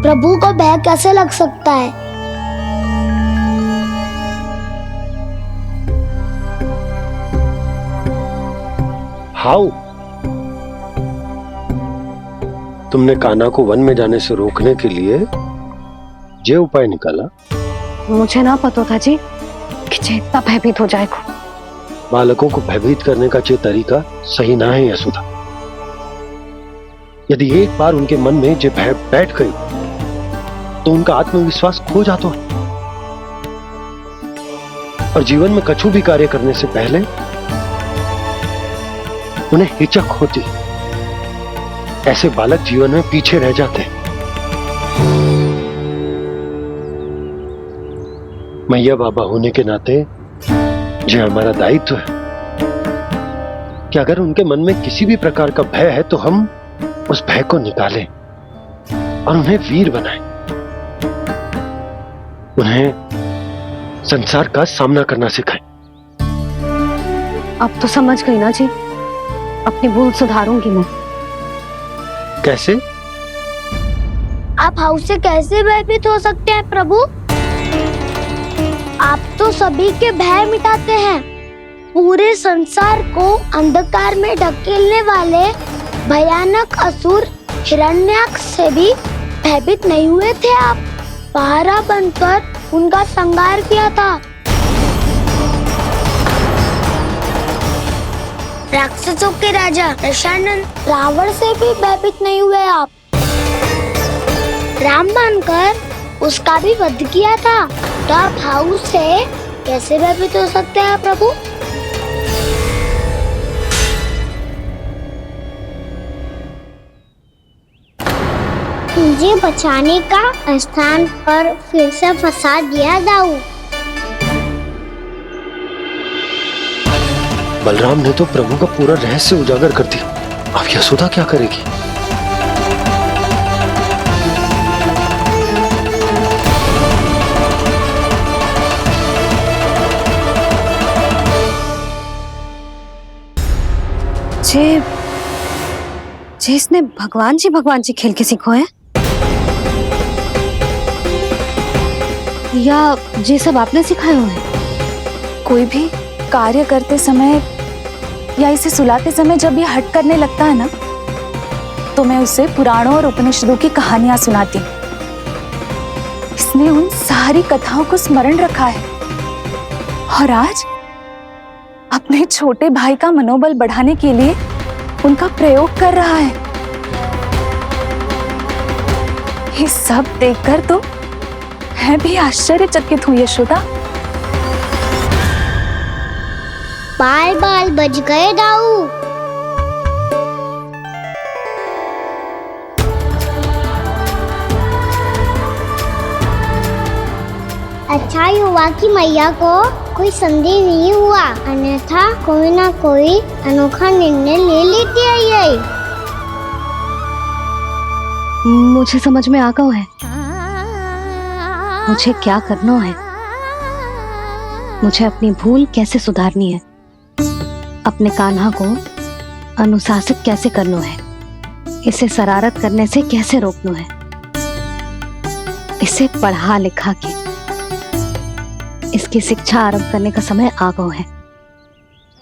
प्रभु को भय कैसे लग सकता है? हाउ? तुमने कान्हा को वन में जाने से रोकने के लिए ये उपाय निकाला? मुझे ना पता था जी कि जे इतना भयभीत हो जाएगा। बालकों को भयभीत करने का ये तरीका सही ना है यशोदा। यदि एक बार उनके मन में ये भय बैठ गई तो उनका आत्मविश्वास खो जाता है और जीवन में कछु भी कार्य करने से पहले उन्हें हिचक होती। ऐसे बालक जीवन में पीछे रह जाते हैं। मैया बाबा होने के नाते ये हमारा दायित्व है कि अगर उनके मन में किसी भी प्रकार का भय है तो हम उस भय को निकालें और उन्हें वीर बनाएं। उन्हें संसार का सामना करना सिखाएं। अब तो समझ गई ना जी, अपनी भूल सुधारूंगी मैं। कैसे? आप हाउ से कैसे भयभीत हो सकते हैं प्रभु? आप तो सभी के भय मिटाते हैं। पूरे संसार को अंधकार में ढकेलने वाले भयानक असुर हिरण्याक्ष से भी भयभीत नहीं हुए थे आप। पहरा बनकर उनका संहार किया था। राक्षसों के राजा दशानन रावण से भी भयभीत नहीं हुए आप। राम बनकर उसका भी वध किया था। तो आप हाउ से कैसे भयभीत हो सकते हैं प्रभु? मुझे बचाने का स्थान पर फिर से फंसा दिया दाऊ। बलराम ने तो प्रभु का पूरा रहस्य उजागर कर दिया। अब यशोदा क्या करेगी? जे इसने भगवान जी खेल के सीखो है, या ये सब आपने सिखाए हुए हैं? कोई भी कार्य करते समय या इसे सुलाते समय जब ये हट करने लगता है ना, तो मैं उसे पुराणों और उपनिषदों की कहानियां सुनाती हूँ। इसने उन सारी कथाओं को स्मरण रखा है और आज अपने छोटे भाई का मनोबल बढ़ाने के लिए उनका प्रयोग कर रहा है। ये सब देखकर तो मैं भी आश्चर्यचकित हूँ यशोदा। बाल बाल बज गए दाऊ। अच्छा ही हुआ कि मैया को कोई संदेह नहीं हुआ, अन्यथा कोई ना कोई अनोखा निर्णय ले लेती है ये। मुझे समझ में आ गया है मुझे क्या करना है। मुझे अपनी भूल कैसे सुधारनी है, अपने कान्हा को अनुशासित कैसे करना है, इसे शरारत करने से कैसे रोकना है, इसे पढ़ा लिखा के इसकी शिक्षा आरंभ करने का समय आ गया है।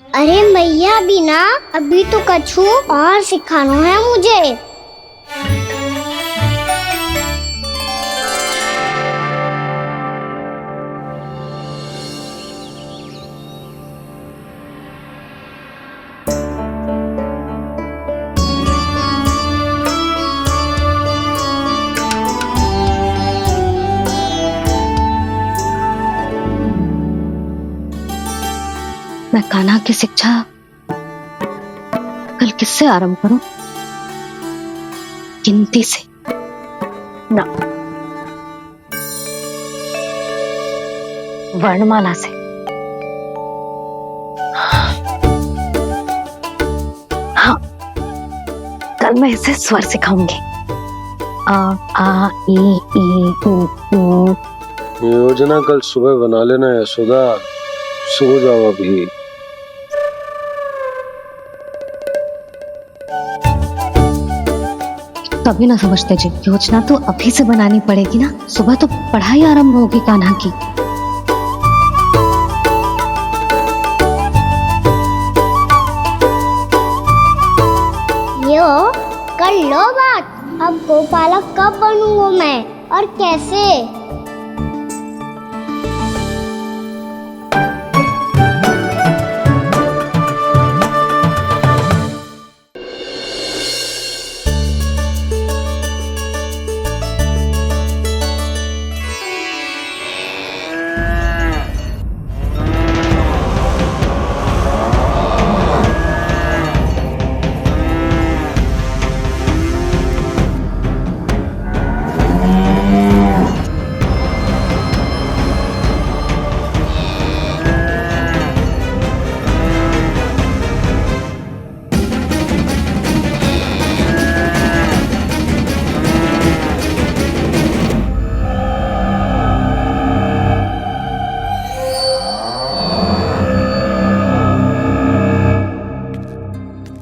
अरे मैया बिना अभी तो कछु और सिखाना है मुझे। मैं कान्हा की शिक्षा कल किससे आरंभ करूं? गिनती से ना, वर्णमाला से। हाँ, कल मैं इसे स्वर सिखाऊंगी। आ आ ई ऊ ऊ। योजना कल सुबह बना लेना यशोदा, सो जाओ अभी। तभी ना समझते जी, योजना तो अभी से बनानी पड़ेगी ना। सुबह तो पढ़ाई आरंभ होगी कान्हा की। यो कर लो बात। अब गोपालक कब बनूंगा मैं और कैसे?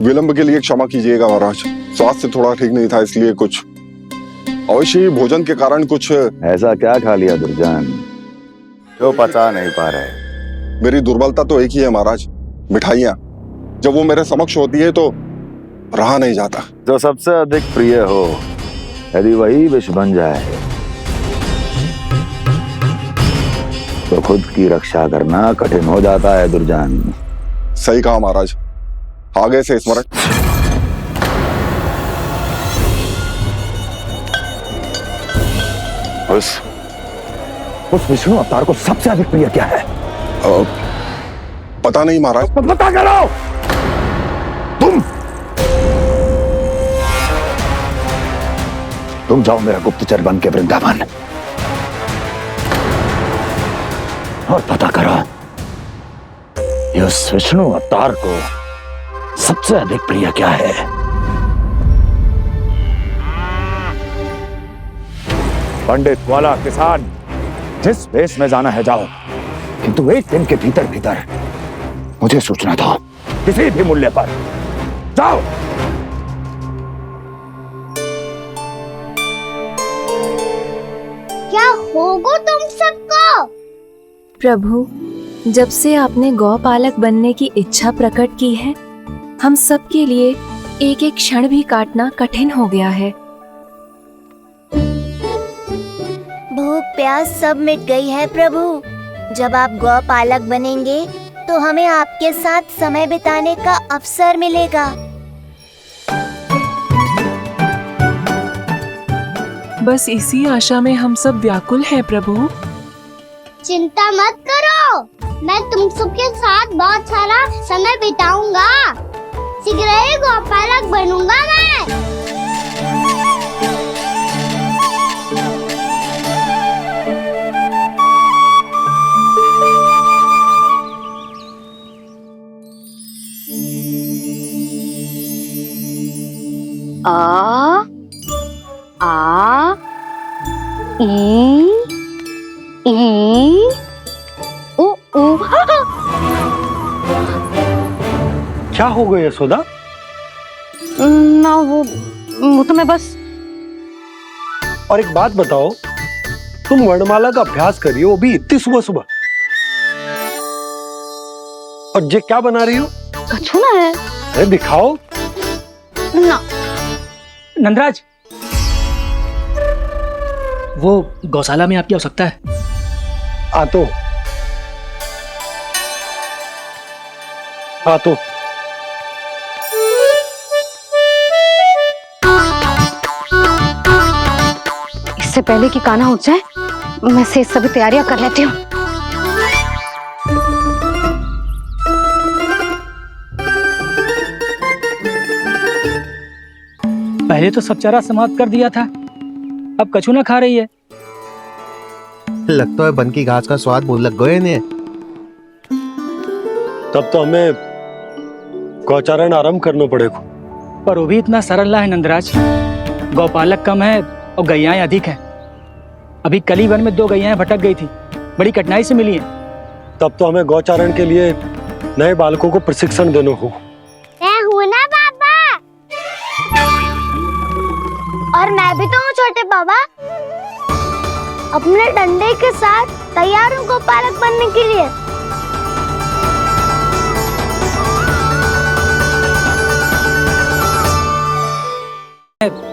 विलंब के लिए क्षमा कीजिएगा महाराज, स्वास्थ्य थोड़ा ठीक नहीं था, इसलिए कुछ अवश्य ही भोजन के कारण कुछ। ऐसा क्या खा लिया दुर्जन जो पचा नहीं पा रहे? मेरी दुर्बलता तो एक ही है महाराज, मिठाइयाँ। जब वो मेरे समक्ष होती है तो रहा नहीं जाता। जो सबसे अधिक प्रिय हो, यदि वही विष बन जाए तो खुद की रक्षा करना कठिन हो जाता है दुर्जन। सही कहा महाराज, आगे से स्मरण। उस विष्णु अवतार को सबसे अधिक प्रिय क्या है? पता नहीं महाराज। पता करो। तुम जाओ मेरा गुप्तचर बन के वृंदावन और पता करो इस विष्णु अवतार को सबसे अधिक प्रिय क्या है। पंडित वाला किसान, जिस वेश में जाना है जाओ, किंतु एक दिन के भीतर भीतर मुझे सूचना दो, किसी भी मूल्य पर। जाओ। क्या होगा तुम सबको? प्रभु, जब से आपने गौपालक बनने की इच्छा प्रकट की है, हम सब के लिए एक एक क्षण भी काटना कठिन हो गया है। भूख प्यास सब मिट गई है प्रभु। जब आप गौपालक बनेंगे तो हमें आपके साथ समय बिताने का अवसर मिलेगा। बस इसी आशा में हम सब व्याकुल हैं प्रभु। चिंता मत करो, मैं तुम सबके साथ बहुत सारा समय बिताऊंगा। शीघ्र ही गोपालक बनूंगा मैं। आ आ ई ओ ओ। क्या हो गया यशोदा? ना वो तो मैं बस। और एक बात बताओ, तुम वर्णमाला का अभ्यास कर रही हो, अभी इतनी सुबह सुबह, और ये क्या बना रही हो? कछुआ है। अरे दिखाओ ना। नंदराज, वो गौशाला में आपकी आवश्यकता है। आ तो इससे पहले कि कान्हा उठ जाए, मैं से सभी तैयारियां कर लेती हूँ। पहले तो सब चारा समाप्त कर दिया था, अब कछू ना खा रही है। लगता है बन की घास का स्वाद भूल लग गए इन्हें। तब तो हमें गौचारण आरंभ करना पड़ेगा। पर वो भी इतना सरल ना है नंदराज। गौपालक कम है और गैयाएं अधिक हैं। अभी कली वन में 2 गैयाएं भटक गई थी, बड़ी कठिनाई से मिली हैं। तब तो हमें गौचारण के लिए नए बालकों को प्रशिक्षण देना हो। मैं हूं ना बाबा। और मैं भी तो हूँ छोटे बाबा। अपने डंडे के साथ तैयार हूँ गोपालक बनने के लिए।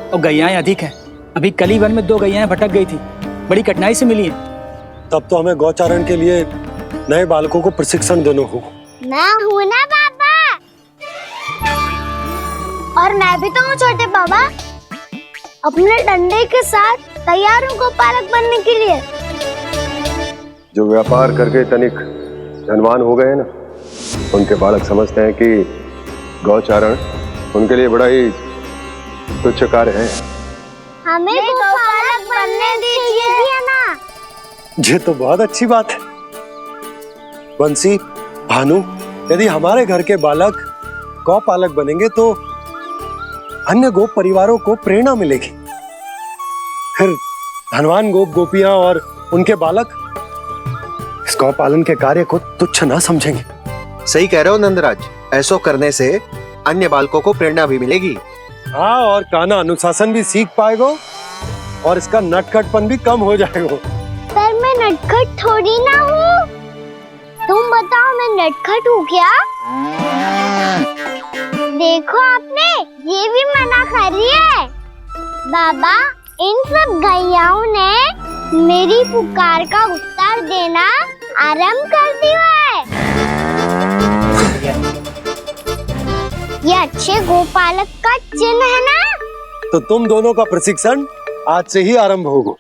और गैयाएं अधिक हैं। अभी कली वन में 2 गैयाएं भटक गई थी, बड़ी कठिनाई से मिली हैं। तब तो हमें गौचारण के लिए नए बालकों को प्रशिक्षण देना होगा। मैं हूँ ना बाबा। और मैं भी तो हूँ छोटे बाबा। अपने डंडे के साथ तैयार हूँ गोपालक बनने के लिए। जो व्यापार करके तनिक धनवान हो गए ना, उनके बालक समझते हैं कि गौचारण उनके लिए बड़ा ही तुच्छ कार्य है। हमें गोपालक बनने दीजिए ना। ये तो बहुत अच्छी बात है। बंसी, भानु, यदि हमारे घर के बालक गौपालक बनेंगे तो अन्य गोप परिवारों को प्रेरणा मिलेगी। फिर धनवान गोप गोपियां और उनके बालक इस गौपालन के कार्य को तुच्छ ना समझेंगे। सही कह रहे हो नंदराज, ऐसा करने से अन्य बालकों को प्रेरणा भी मिलेगी। हाँ, और कान्हा अनुशासन भी सीख पाएगा और इसका नटखटपन भी कम हो जाएगा। पर मैं नटखट थोड़ी ना हूँ। तुम बताओ मैं नटखट हूँ क्या? देखो आपने ये भी मना कर रही है। बाबा, इन सब गैयाओं ने मेरी पुकार का उत्तर देना आरंभ कर दिया है। ये अच्छे गोपालक का चिन्ह है ना? तो तुम दोनों का प्रशिक्षण आज से ही आरंभ होगा।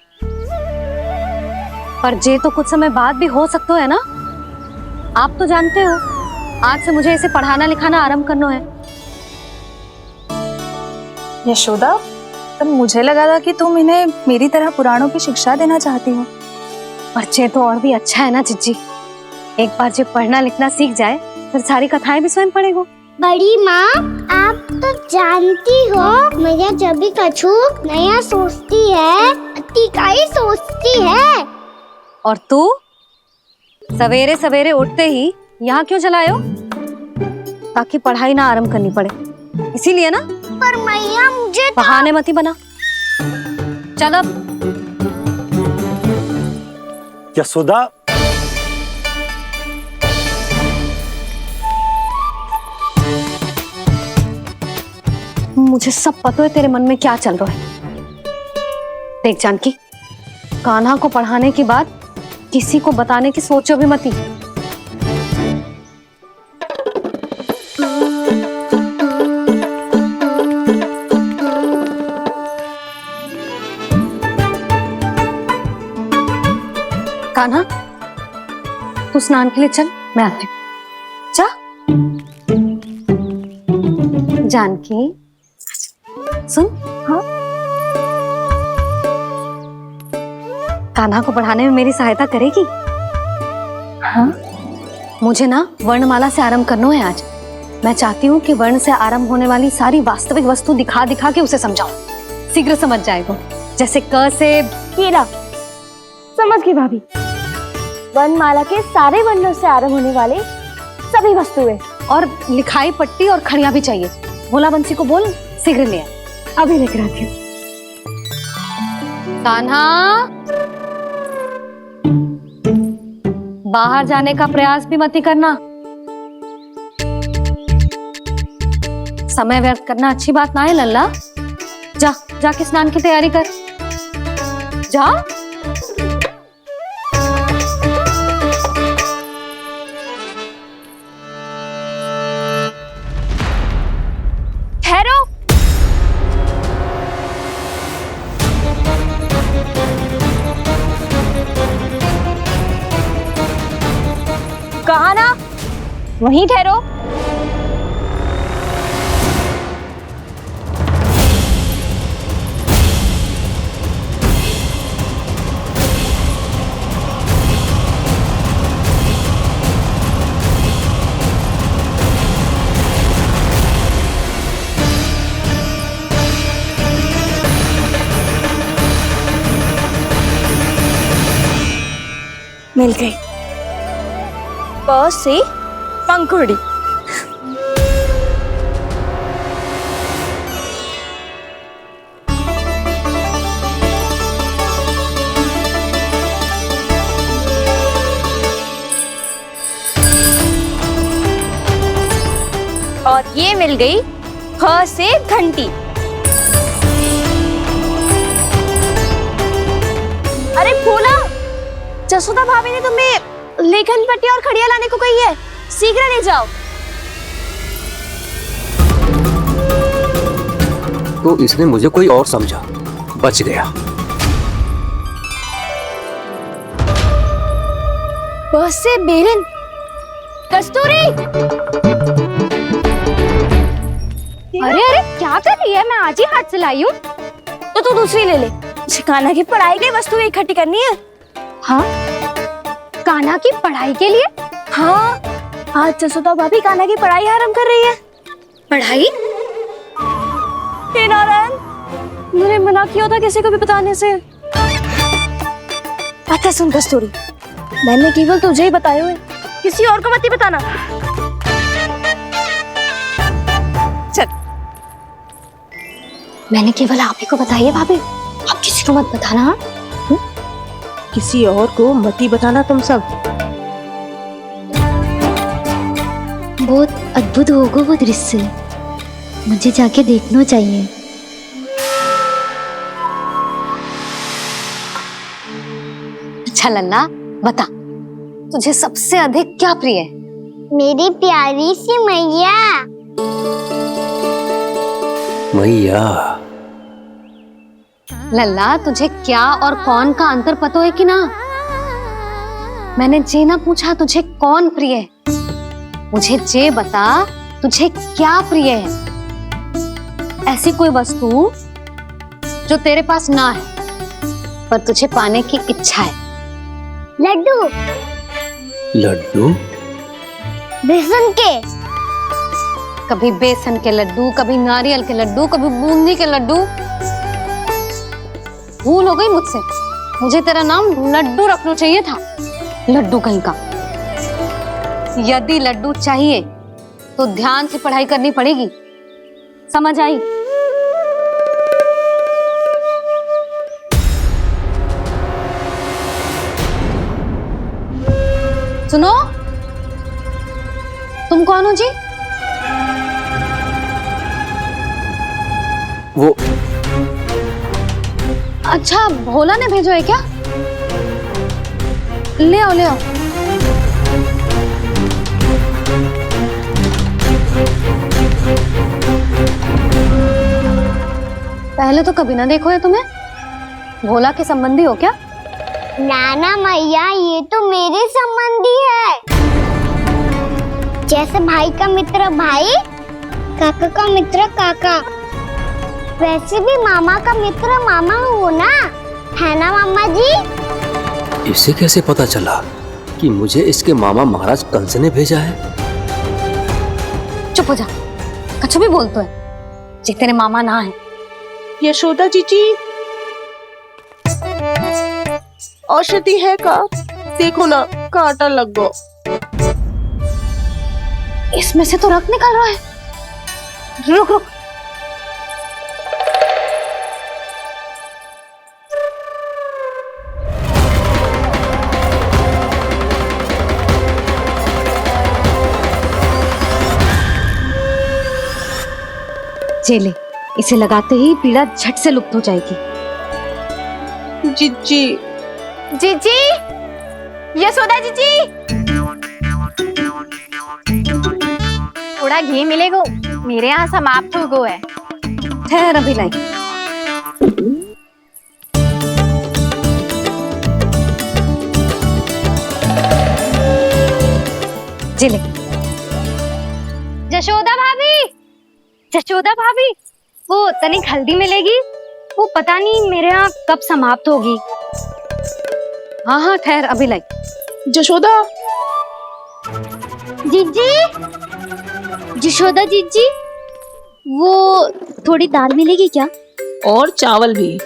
पर जे तो कुछ समय बाद भी हो सकता है ना। आप तो जानते हो, आज से मुझे इसे पढ़ाना लिखाना आरंभ करना है। यशोदा, तब मुझे लगा था कि तुम इन्हें मेरी तरह पुराणों की शिक्षा देना चाहती हो। पर जे तो और भी अच्छा है ना जिज्जी। एक बार जब पढ़ना लिखना सीख जाए फिर सारी कथाएं भी स्वयं पढ़ेगा। बड़ी माँ, आप तो जानती हो मैया जब भी कछु नया सोचती है, अतिका ही सोचती है। और तू सवेरे सवेरे उठते ही यहाँ क्यों चलाए हो? ताकि पढ़ाई ना आरंभ करनी पड़े, इसीलिए ना। पर मैया मुझे बहाने मती बना। चल अब। यशोदा, मुझे सब पता है तेरे मन में क्या चल रहा है। देख जानकी, कान्हा को पढ़ाने की बात किसी को बताने की सोचो भी मती। कान्हा, तू स्नान के लिए चल, मैं आती हूँ। जा। जानकी, सुन। हाँ, कान्हा को पढ़ाने में मेरी सहायता करेगी? हाँ, मुझे ना वर्णमाला से आरंभ करना है आज। मैं चाहती हूँ कि वर्ण से आरंभ होने वाली सारी वास्तविक वस्तु दिखा दिखा के उसे समझाऊं। शीघ्र समझ जाएगा। जैसे क से कीड़ा। समझ गई भाभी। वर्णमाला के सारे वर्णों से आरंभ होने वाले सभी वस्तुएं। और लिखाई पट्टी और खड़िया भी चाहिए। भोला बंसी को बोल शीघ्र ले आए। अभी लेकर आती हूँ। कान्हा, बाहर जाने का प्रयास भी मत करना। समय व्यर्थ करना अच्छी बात ना है लल्ला। जा, जाके स्नान की तैयारी कर। जा। ठहरो। कहा ना, वहीं ठहरो। मिल गई। प से पंखुड़ी। ये मिल गई ह से घंटी। अरे फूला, जसोदा भाभी ने तुम्हें लेखन पट्टी और खड़िया लाने को कही है, शीघ्र ले जाओ। तो इसने मुझे कोई और समझा, बच गया। बस से बेरन। कस्तूरी, अरे अरे क्या कर रही है? मैं आज ही हाथ से लाई हूँ। तो तू दूसरी ले ले। कान्हा की पढ़ाई के लिए वस्तुएं इकट्ठी करनी है। हाँ, कान्हा की पढ़ाई के लिए? हाँ, आज जसोदा भाभी कान्हा की पढ़ाई आरंभ कर रही है। पढ़ाई? हे नारायण, मैंने मना किया था किसी को भी बताने से। अच्छा सुन कस्तूरी, मैंने केवल तुझे ही बताए हुए, किसी और को मत ही बताना। चल, मैंने केवल आप ही को बताई है भाभी, आप किसी को मत बताना। हाँ? किसी और को मत ही बताना तुम सब। बहुत अद्भुत होगा वो दृश्य, मुझे जाके देखना चाहिए। अच्छा लल्ला, बता तुझे सबसे अधिक क्या प्रिय है? मेरी प्यारी सी मैया। मैया। लल्ला, तुझे क्या और कौन का अंतर पता है कि ना? मैंने जे ना पूछा तुझे कौन प्रिय है, मुझे जे बता तुझे क्या प्रिय है। ऐसी कोई वस्तु जो तेरे पास ना है पर तुझे पाने की इच्छा है। लड्डू। लड्डू? बेसन के। कभी बेसन के लड्डू, कभी नारियल के लड्डू, कभी बूंदी के लड्डू। भूल हो गई मुझसे, मुझे तेरा नाम लड्डू रखना चाहिए था। लड्डू कहीं का। यदि लड्डू चाहिए तो ध्यान से पढ़ाई करनी पड़ेगी, समझ आई? सुनो, तुम कौन हो जी? वो अच्छा, भोला ने भेजो है क्या? ले आओ ले आओ। पहले तो कभी ना देखो है तुम्हें। भोला के संबंधी हो क्या? नाना मैया, ये तो मेरे संबंधी है। जैसे भाई का मित्र भाई, काका का मित्र काका, वैसे भी मामा का मित्र मामा हो ना, है ना मामा जी? इसे कैसे पता चला कि मुझे इसके मामा महाराज कंस ने भेजा है? चुप हो जा, कछु भी बोलते है जे तेरे मामा ना है। यशोदा जीजी, औषधि है का? देखो ना, कांटा लग गो। इसमें से तो रक्त निकल रहा है। रुक रुक, चले, इसे लगाते ही पीड़ा झट से लुप्त हो जाएगी। जीजी, जीजी, यशोदा जीजी, थोड़ा घी मिलेगा, मेरे यहाँ समाप्त हो गो है। ठहर अभी लाई। जिले। जशोदा भाभी, जशोदा भाभी, वो तनिक हल्दी मिलेगी? वो पता नहीं मेरे यहाँ कब समाप्त होगी। हाँ हाँ ठहर अभी लाई। जशोदा। जीजी, जशोदा जीजी, वो थोड़ी दाल मिलेगी क्या? और चावल भी।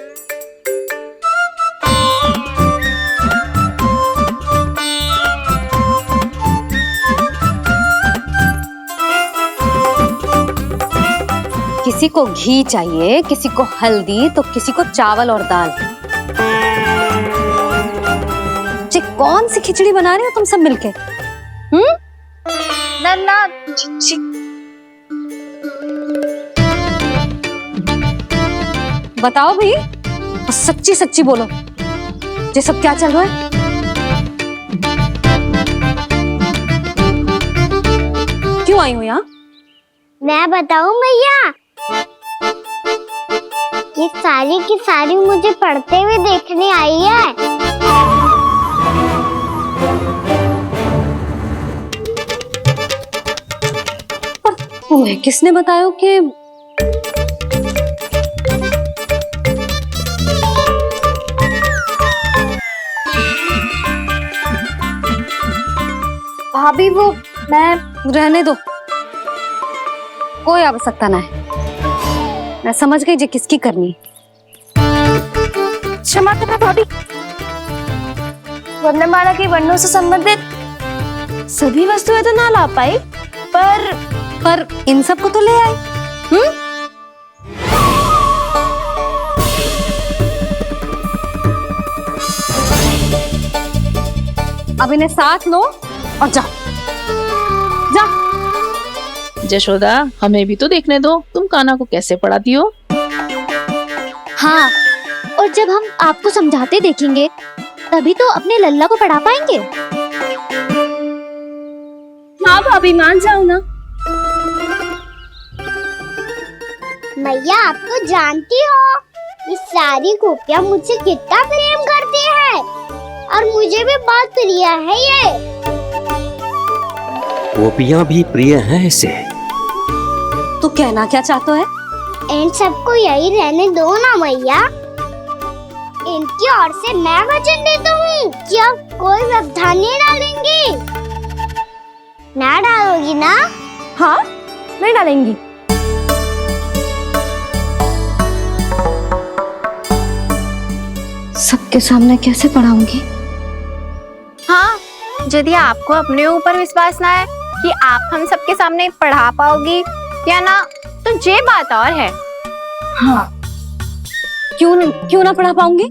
किसी को घी चाहिए, किसी को हल्दी, तो किसी को चावल और दाल। कौन सी खिचड़ी बना रहे हो तुम सब मिलके? नन्ना, बताओ भाई, तो सच्ची सच्ची बोलो, ये सब क्या चल रहा है? क्यों आई हो यहाँ? मैं बताऊं भैया, ये सारी की सारी मुझे पढ़ते हुए देखने आई है। तुम्हें किसने बताया कि भाभी वो मैं रहने दो, कोई आवश्यकता ना है, मैं समझ गई जे किसकी करनी। क्षमा करना भाभी, वर्णमाला के वर्णों से संबंधित सभी वस्तुएं तो ना ला पाई, पर इन सबको तो ले आए। अब इन्हें साथ लो और जाओ। जा। जशोदा, हमें भी तो देखने दो, तुम कान्हा को कैसे पढ़ाती हो। हाँ, और जब हम आपको समझाते देखेंगे तभी तो अपने लल्ला को पढ़ा पाएंगे। हाँ भाभी, मान जाओ ना। मैया, आप तो जानती हो ये सारी गोपियां मुझसे कितना प्रेम करती है और मुझे भी बहुत प्रिय है ये। गोपियां भी प्रिय हैं इसे। तू कहना क्या चाहता है? इन सबको यही रहने दो ना मैया। इनकी ओर से मैं वचन देता हूँ कि अब कोई व्यवधान नहीं डालेंगी। ना डालोगी ना? हाँ, मैं डालेंगी। सबके सामने कैसे पढ़ाऊंगी? हाँ, यदि आपको अपने ऊपर विश्वास ना है कि आप हम सबके सामने पढ़ा पाओगी या ना, तो ये बात और है। हाँ, क्यों ना पढ़ा पाऊंगी?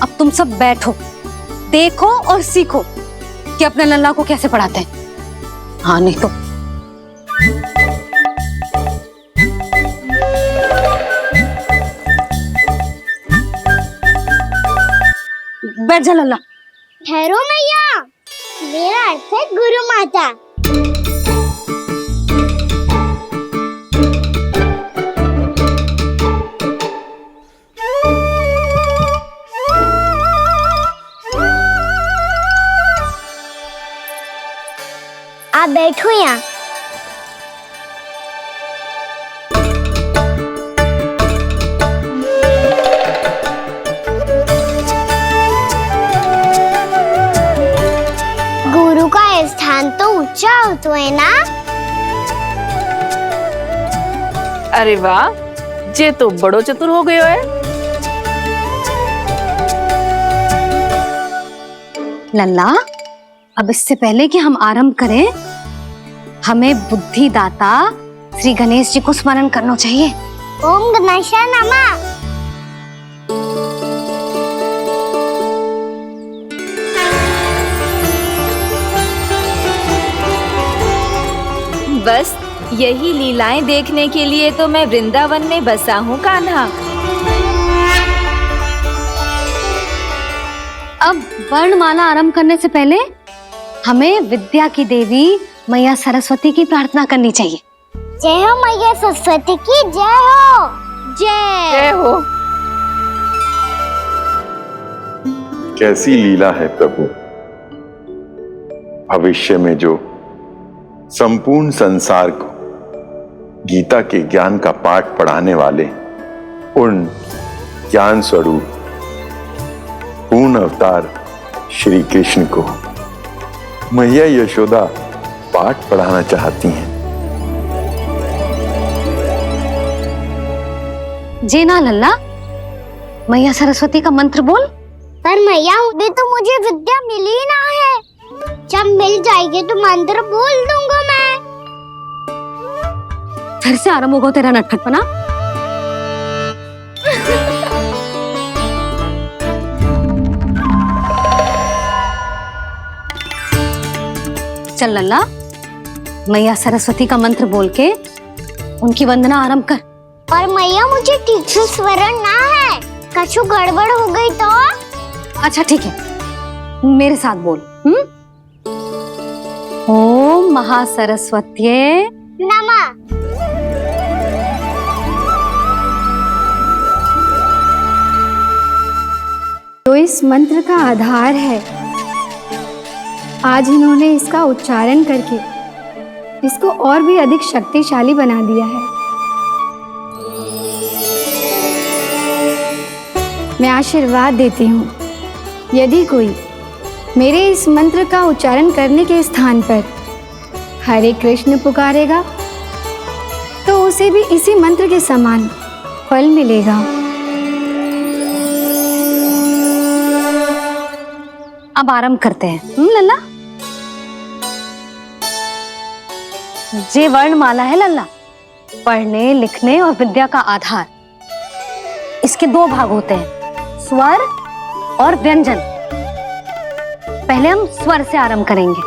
अब तुम सब बैठो, देखो और सीखो कि अपने लल्ला को कैसे पढ़ाते हैं। हाँ, नहीं तो बैठ जा लल्ला। ठहरो मैया, मेरा अर्थ है गुरु माता। आप बैठो यहाँ। गुरु का स्थान तो ऊंचा होता है ना? अरे वाह, जे तो बड़ो चतुर हो गयो है। लल्ला, अब इससे पहले कि हम आरंभ करें, हमें बुद्धिदाता श्री गणेश जी को स्मरण करना चाहिए। ओम गणेशाय नमः। बस यही लीलाएं देखने के लिए तो मैं वृंदावन में बसा हूँ कान्हा। अब वर्णमाला आरंभ करने से पहले हमें विद्या की देवी मैया सरस्वती की प्रार्थना करनी चाहिए। जय हो मैया सरस्वती की जय हो। जय हो। कैसी लीला है प्रभु। भविष्य में जो संपूर्ण संसार को गीता के ज्ञान का पाठ पढ़ाने वाले उन ज्ञान स्वरूप पूर्ण अवतार श्री कृष्ण को मैया यशोदा पाठ पढ़ाना चाहती हैं। जी ना लल्ला, मैया सरस्वती का मंत्र बोल। पर मैया, अभी तो मुझे विद्या मिली ना है। जब मिल जाएगी तो मंत्र बोल दूंगा मैं। फिर से आरंभ होगा तेरा नटखटपना। चल लल्ला, मैया सरस्वती का मंत्र बोल के उनकी वंदना आरंभ कर। और मैया मुझे ठीक से स्मरण ना है, कछु गड़बड़ हो गई तो? अच्छा ठीक है, मेरे साथ बोल। ओम महासरस्वत्ये नमः। तो इस मंत्र का आधार है। आज इन्होंने इसका उच्चारण करके इसको और भी अधिक शक्तिशाली बना दिया है। मैं आशीर्वाद देती हूँ, यदि कोई मेरे इस मंत्र का उच्चारण करने के स्थान पर हरे कृष्ण पुकारेगा तो उसे भी इसी मंत्र के समान फल मिलेगा। अब आरंभ करते हैं। लल्ला, जे वर्णमाला है लल्ला, पढ़ने लिखने और विद्या का आधार। इसके दो भाग होते हैं, स्वर और व्यंजन। पहले हम स्वर से आरंभ करेंगे।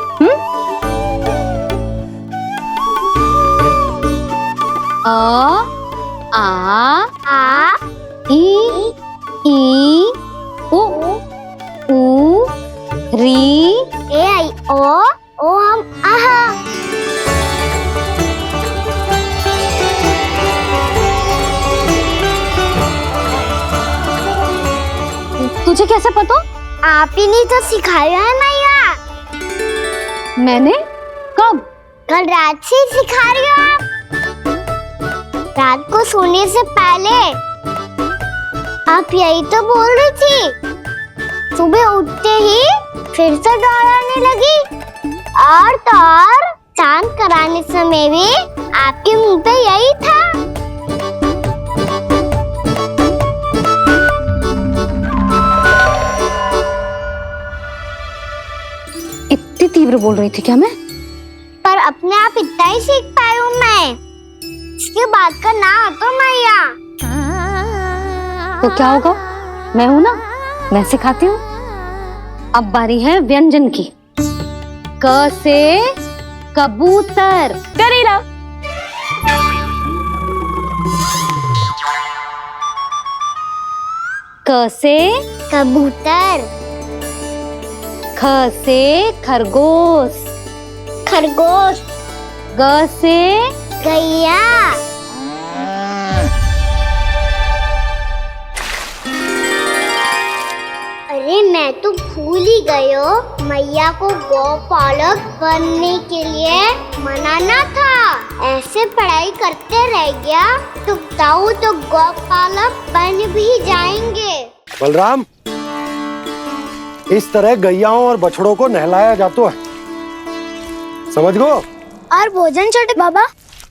अ, आ, ई, उ, री, ए आई ओ हम आहा। तुझे कैसे पता? आप ही ने तो सिखाया है मैया। मैंने? कब? कल रात से सिखा रही हो आप। रात को सोने से पहले आप यही तो बोल रही थी। सुबह उठते ही फिर से डराने लगी, और तो और चांद कराने समय भी आपके मुंह पे यही था। इतनी तीव्र बोल रही थी क्या मैं? पर अपने आप इतना ही सीख पाई हूँ मैं। इसके बाद का ना तो मैया। तो क्या होगा? मैं हूं ना, मैं सिखाती हूँ। अब बारी है व्यंजन की। क से कबूतर। करेला। क से कबूतर। ख से खरगोश। खरगोश। ग से गैया। अरे मैं तो भूल ही गई हो, मैया को गौपालक बनने के लिए मनाना था। ऐसे पढ़ाई करते रह गया तो ताऊ तो गौपालक बन भी जाएंगे। बलराम, इस तरह गैयाओं और बछड़ों को नहलाया जाता है, समझ गो? और भोजन छोटे बाबा,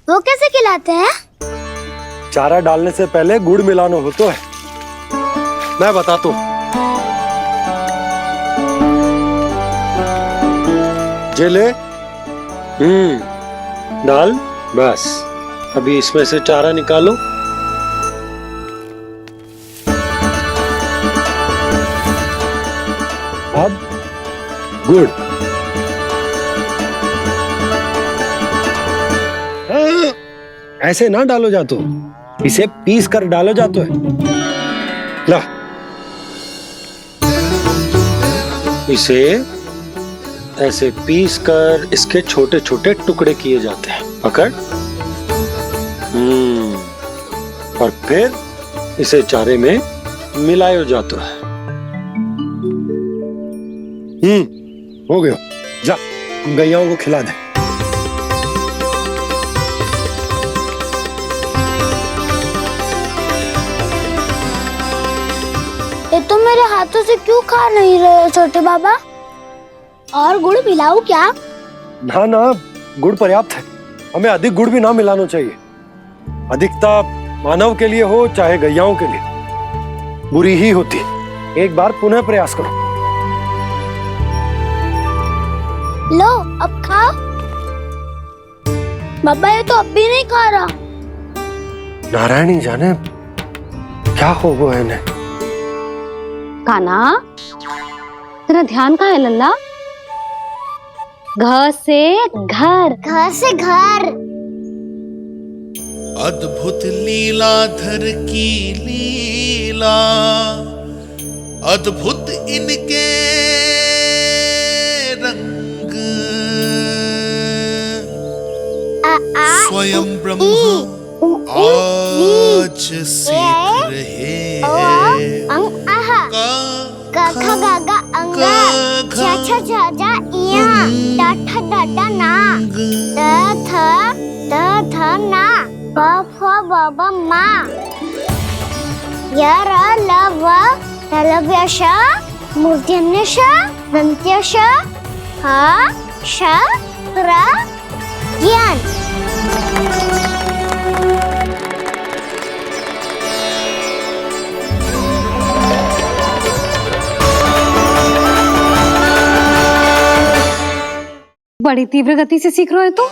वो कैसे खिलाते हैं? चारा डालने से पहले गुड़ मिलाना होता है। मैं बताता हूँ। जे ले, डाल, बस। अभी इसमें से चारा निकालो। अब गुड़। ऐसे ना डालो जातो, इसे पीस कर डालो जातो है। ला, इसे ऐसे पीस कर इसके छोटे छोटे टुकड़े किए जाते हैं। पकड़। और फिर इसे चारे में मिलाया जाता है। हो गया। जा, गैयाओं को खिला दे। ये तो मेरे हाथों से क्यों खा नहीं रहे हो छोटे बाबा? और गुड़ मिलाऊं क्या? ना ना, गुड़ पर्याप्त है। हमें अधिक गुड़ भी ना मिलाना चाहिए। अधिकता मानव के लिए हो चाहे गैयाओं के लिए बुरी ही होती। एक बार पुनः प्रयास करो। लो, अब खाओ। बाबा ये तो अब भी नहीं खा रहा। नारायणी जाने क्या हो गया इन्हें। कान्हा, तेरा ध्यान कहाँ है लल्ला? घ से घर। घर से घर। अद्भुत लीलाधर की लीला, अद्भुत इनके रंग, स्वयं ब्रह्म आज सीख रहे मूर्धन्यश दन्त्यश हा श त्र ज्ञान। बड़ी तीव्र गति से सीख रहे हो तो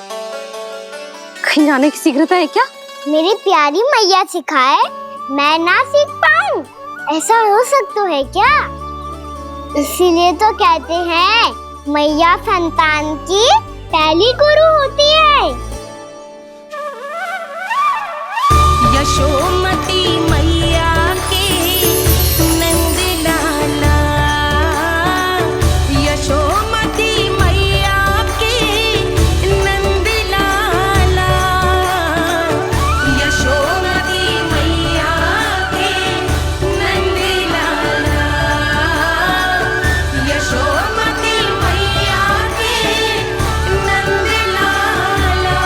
कहीं जाने की शीघ्रता है क्या? मेरी प्यारी मैया सिखाए, मैं ना सीख पाऊं, ऐसा हो सकता है क्या? इसीलिए तो कहते हैं मैया संतान की पहली गुरु होती है। यशोमती मैया के नंद लाला, यशोमती मैया के नंद लाला, यशोमती मैया के नंद लाला, यशोमती मैया के नंद लाला।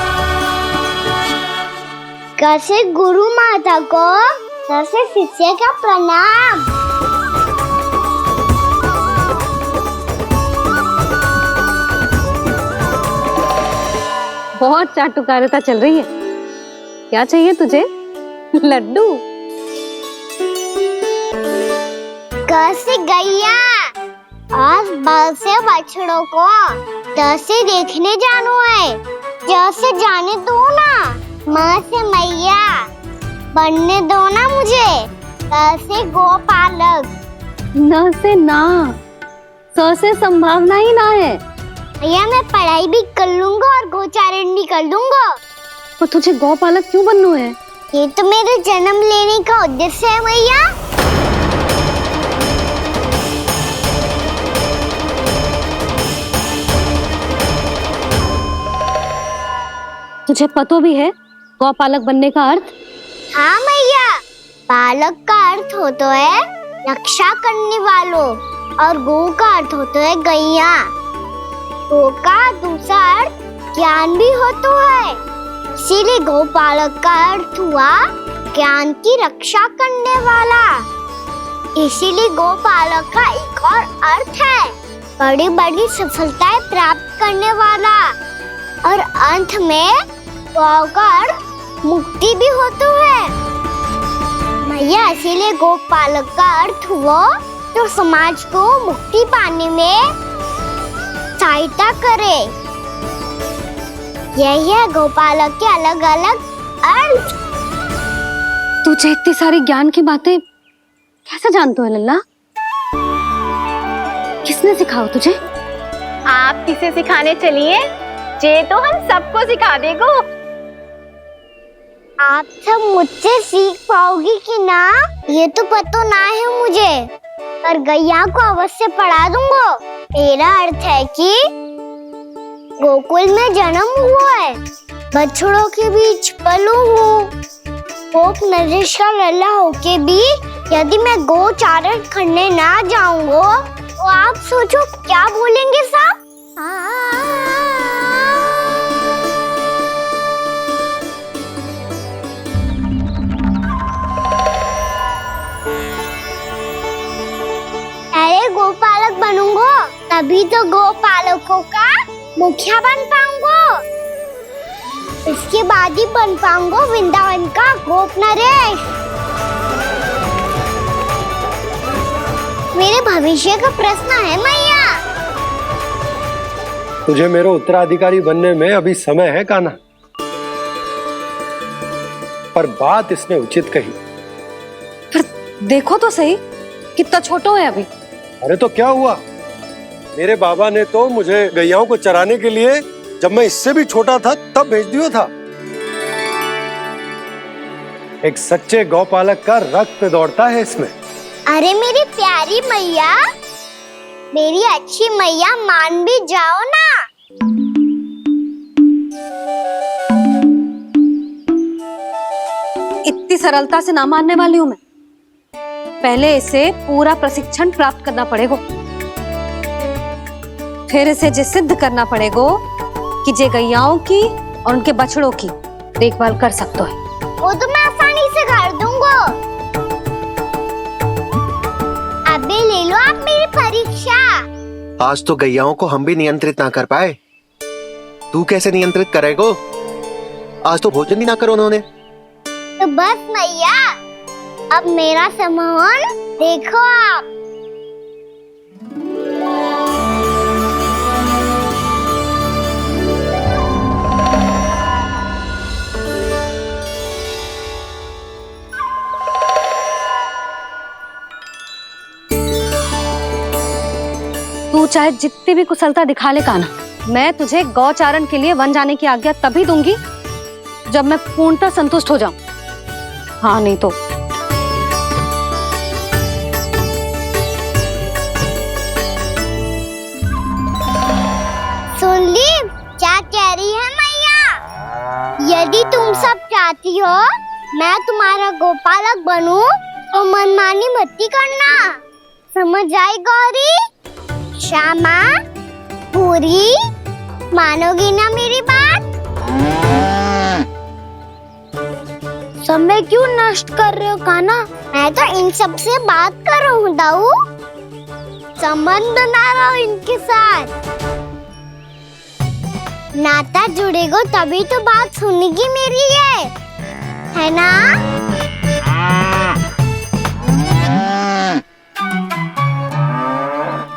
कैसे गुरु माता को, कैसे शिष्य का प्रणाम। बहुत चाटुकारिता चल रही है। क्या चाहिए तुझे? लड्डू? कैसे गैया आज बाल से बछड़ों को कैसे देखने जानो है, जैसे जाने दो ना, माँ से मैया बनने दो ना मुझे, कैसे गोपालक। न से ना, स से संभावना ही ना है। भैया मैं पढ़ाई भी कर लूंगा और गोचारण भी कर लूंगा। तो तुझे गौपालक क्यों बनना है? ये तो मेरे जन्म लेने का उद्देश्य है भैया। तुझे पता भी है गौपालक बनने का अर्थ? हाँ मैया, पालक का अर्थ होता है रक्षा करने वालों और गौ का अर्थ होता है गैया। गौ का दूसरा अर्थ ज्ञान भी होता है, इसीलिए गौपालक का अर्थ हुआ ज्ञान की रक्षा करने वाला। इसीलिए गौपालक का एक और अर्थ है बड़ी बड़ी सफलताएं प्राप्त करने वाला, और अंत में गौ का अर्थ मुक्ति भी होता है। भैया इसीलिए गोपालक का अर्थ हुआ जो समाज को मुक्ति पाने में सहायता करे। यही है गोपालक के अलग अलग अर्थ। तुझे इतनी सारी ज्ञान की बातें कैसे जानते हो लल्ला? किसने सिखाओ तुझे? आप किसे सिखाने चलिए, जे तो हम सबको सिखा देगो। आप सब मुझसे सीख पाओगी कि ना ये तो पता ना है मुझे, पर गैया को अवश्य पढ़ा दूंगा। मेरा अर्थ है कि गोकुल में जन्म हुआ है, बछड़ों के बीच पलू हूँ, गोप नरेश का लल्ला होके भी यदि मैं गोचारण करने ना जाऊंगा तो आप सोचो क्या बोलेंगे साहब? अरे गोपालक बनूंगा तभी तो गोपालकों का मुखिया बन पाऊंगा, इसके बाद ही बन पाऊंगा वृंदावन का गोप नरेश। मेरे भविष्य का प्रश्न है मैया। तुझे मेरा उत्तराधिकारी बनने में अभी समय है कान्हा, पर बात इसने उचित कही। पर देखो तो सही कितना छोटा है अभी। अरे तो क्या हुआ, मेरे बाबा ने तो मुझे गैयाओं को चराने के लिए जब मैं इससे भी छोटा था तब भेज दिया था। एक सच्चे गौपालक का रक्त दौड़ता है इसमें। अरे मेरी प्यारी मैया, मेरी अच्छी मैया, मान भी जाओ ना। इतनी सरलता से ना मानने वाली हूं मैं। पहले इसे पूरा प्रशिक्षण प्राप्त करना पड़ेगा, फिर इसे जे सिद्ध करना पड़ेगा कि जे गैयाओं की और उनके बछड़ों की देखभाल कर सकते है। वो तो मैं आसानी से कर दूंगा। अबे ले लो आप मेरी परीक्षा। आज तो गैयाओं को हम भी नियंत्रित ना कर पाए, तू कैसे नियंत्रित करेगो? आज तो भोजन ही ना करो उन्होंने। तो बस मैया, अब मेरा सम्मान देखो आप। तू चाहे जितनी भी कुशलता दिखा ले कान्हा, मैं तुझे गौचारण के लिए वन जाने की आज्ञा तभी दूंगी जब मैं पूर्णतः संतुष्ट हो जाऊं। हाँ नहीं तो सुन ली क्या कह रही है मैया? यदि तुम सब चाहती हो मैं तुम्हारा गोपालक बनूं तो मनमानी मत करना, समझ आई गौरी? श्यामा, पूरी, मानोगी ना मेरी बात? समय क्यों नष्ट कर रहे हो कान्हा? मैं तो इन सब से बात कर रहा हूँ दाऊ, संबंध बना रहा हूँ इनके साथ। नाता जुड़ेगा तभी तो बात सुनेगी मेरी, ये है ना?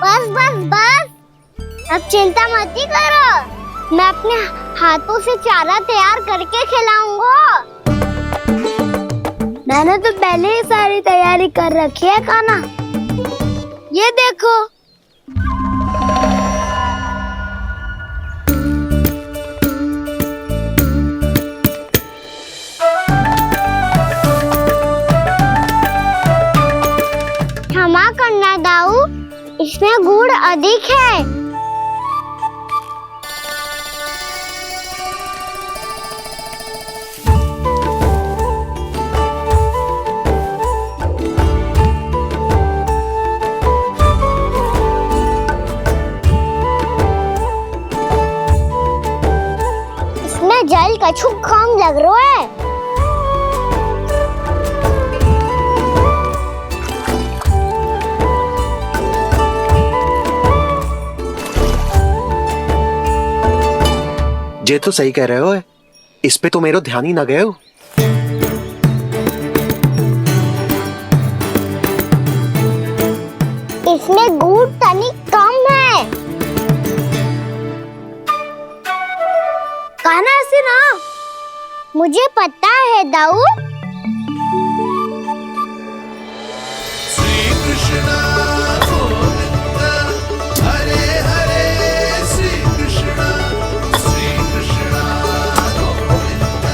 बस बस बस, अब चिंता मत ही करो, मैं अपने हाथों से चारा तैयार करके खिलाऊंगा। मैंने तो पहले ही सारी तैयारी कर रखी है कान्हा, ये देखो। क्षमा करना दाऊ, इसमें गुड़ अधिक है। इसमें जल कछु कम लग रहा है। ये तो सही कह रहे हो, इस पे तो मेरो ध्यान ही ना गए हो। इसमें गुड़ तनिक कम है। कान्हा ऐसे ना, मुझे पता है दाऊ। श्री कृष्ण गोविंद हरे हरे, श्री कृष्ण गोविंद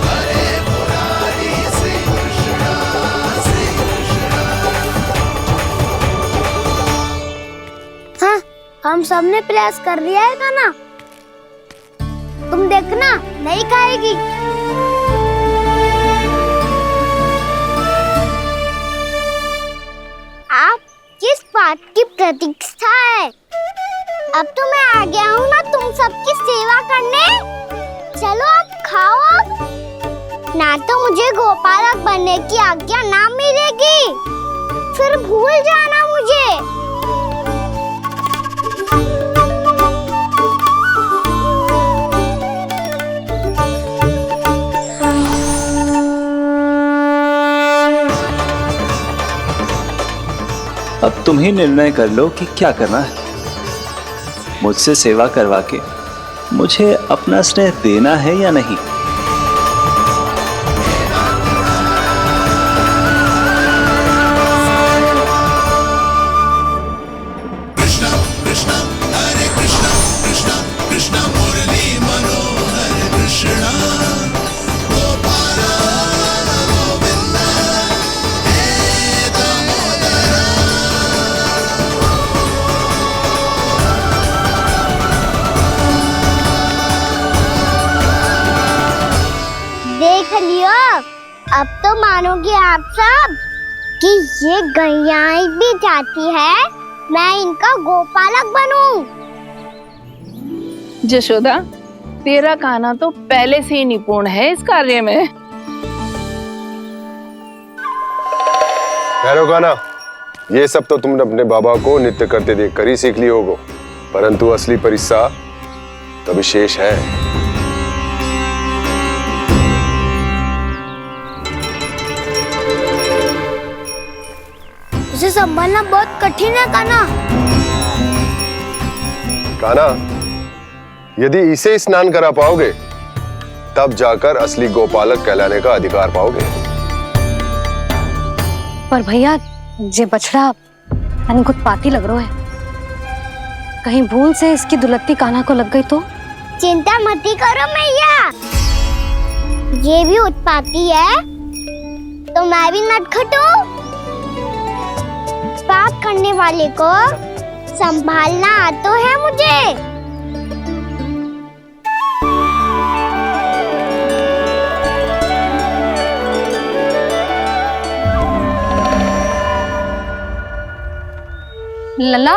हरे मुरारी, श्री कृष्ण हाँ, हम सबने प्रयास कर लिया है कान्हा, तुम देखना नहीं खाएगी। आप किस बात की प्रतीक्षा है? अब तो मैं आ गया हूँ ना तुम सबकी सेवा करने। चलो अब खाओ अब। ना तो मुझे गोपालक बनने की आज्ञा ना मिलेगी, फिर भूल जाना मुझे। अब तुम ही निर्णय कर लो कि क्या करना है। मुझसे सेवा करवा के मुझे अपना स्नेह देना है या नहीं। कृष्ण कृष्ण हरे कृष्ण कृष्ण कृष्ण मुरली मनोहर कृष्ण गोपाल देख लियो। अब तो मानोगे आप सब कि ये गैयाएं भी चाहती है मैं इनका गोपालक बनूं। जशोदा, तेरा कान्हा तो पहले से ही निपुण है इस कार्य में। ठहरो कान्हा, ये सब तो तुमने अपने बाबा को नृत्य करते देख कर ही सीख ली होगो, परंतु असली परिस्सा तो विशेष है। उसे संभालना बहुत कठिन है कान्हा। कान्हा, यदि इसे स्नान करा पाओगे तब जाकर असली गोपालक कहलाने का अधिकार पाओगे। पर भैया जे बछड़ा उत्पाती लग रहा है, कहीं भूल से इसकी दुलत्ती कान्हा को लग गई तो? चिंता मत करो मैया, ये भी उत्पाती है तो मैं भी नटखट हूँ। पाप करने वाले को संभालना आता है मुझे। लला,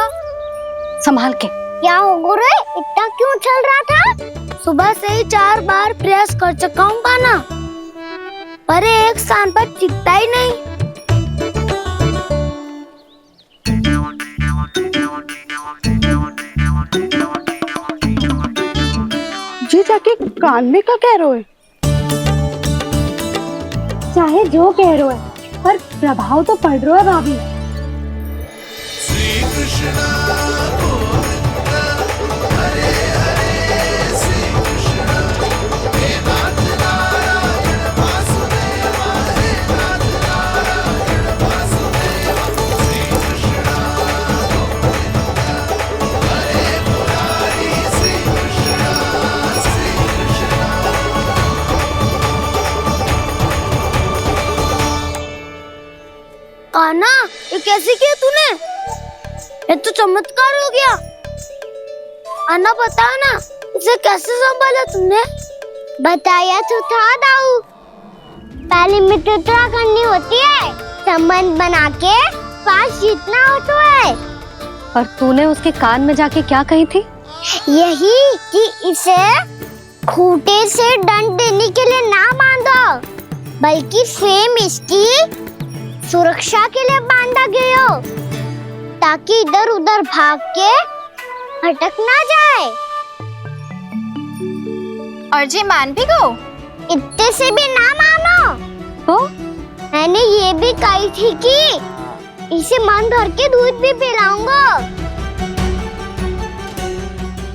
संभाल के। क्या हो गुरु, इतना क्यों चल रहा था? सुबह से ही 4 बार प्रयास कर चुका हूँ कान्हा, पर एक स्थान पर टिकता ही नहीं। जी जाके कान में क्या कह रहे हो? चाहे जो कह रहे हो, पर प्रभाव तो पड़ रहा है भाभी। श्री कृष्ण गोविंद हरे हरे, श्री कृष्ण हे नाथ नारायण वासुदेव, हे नाथ नारायण वासुदेव, श्री कृष्ण गोविंद हरे मुरारी, श्री कृष्ण श्री कृष्ण। कान्हा, ये कैसे किया तूने? ये तो चमत्कार हो गया। अन्ना बता ना, इसे कैसे संभाला तुमने? बताया तो था दाऊ, पहले मित्रता करनी होती है, संबंध बना के पास जीतना होता है। और तूने उसके कान में जाके क्या कही थी? यही कि इसे खूंटे से दंड देने के लिए ना बांधो, बल्कि स्वयं इसकी सुरक्षा के लिए बांधा गया हो, ताकि इधर उधर भाग के भटक ना जाए। और जी मान भी गो? इतने से भी ना मानो। तो मैंने ये भी कही थी कि इसे मन भर के दूध भी पिलाऊंगा,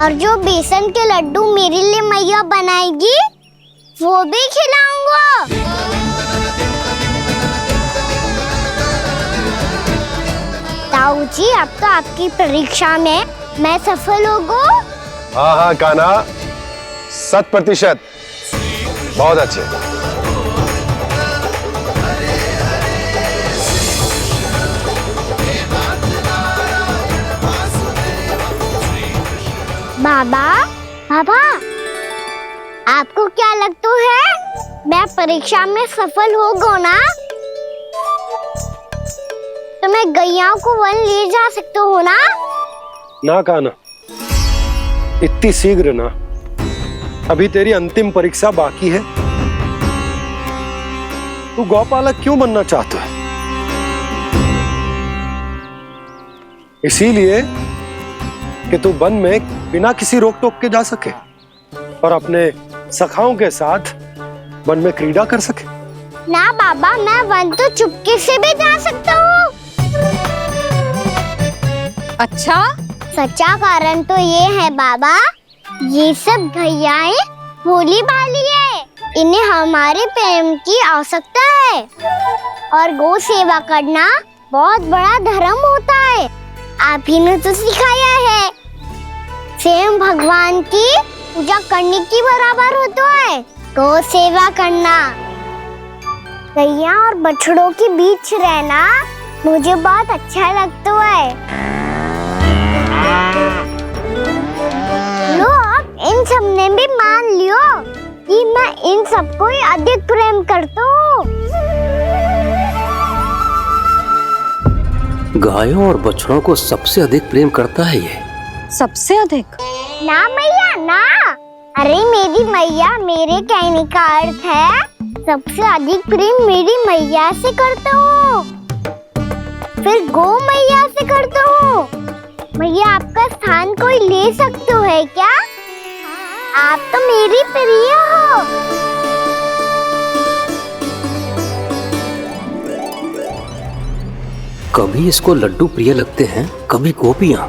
और जो बेसन के लड्डू मेरे लिए मैया बनाएगी वो भी खिलाऊंगा। ताऊ जी, अब तो आपकी परीक्षा में मैं सफल होगा। हाँ हाँ कान्हा, 100%। बहुत अच्छे। बाबा, बाबा, आपको क्या लगता है मैं परीक्षा में सफल होगा ना? तो मैं गैयाओं को वन ले जा सकता हूँ ना? ना कान्हा, इतनी शीघ्र ना, अभी तेरी अंतिम परीक्षा बाकी है। तू गौपालक क्यों बनना चाहता है? इसीलिए कि तू वन में बिना किसी रोक टोक के जा सके और अपने सखाओं के साथ वन में क्रीड़ा कर सके। ना बाबा, मैं वन तो चुपके से भी जा सकता हूँ। अच्छा, सच्चा कारण तो ये है बाबा, ये सब गैयाएं भोली भाली है, इन्हें हमारे प्रेम की आवश्यकता है, और गौ सेवा करना बहुत बड़ा धर्म होता है। आप ही ने तो सिखाया है, स्वयं भगवान की पूजा करने की बराबर होता है गौ सेवा करना। गैया और बछड़ों के बीच रहना मुझे बहुत अच्छा लगता है। लो, अब इन सब ने भी मान लियो कि मैं इन सबको ही अधिक प्रेम करता हूँ। गायों और बछड़ों को सबसे अधिक प्रेम करता है ये। सबसे अधिक? ना मैया ना, अरे मेरी मैया, मेरे कहने का अर्थ है सबसे अधिक प्रेम मेरी मैया से करता हूँ, फिर गौ मैया से करता हूँ। मैया आपका स्थान कोई ले सकते है क्या? आप तो मेरी प्रिय हो। कभी इसको लड्डू प्रिय लगते हैं, कभी गोपियां,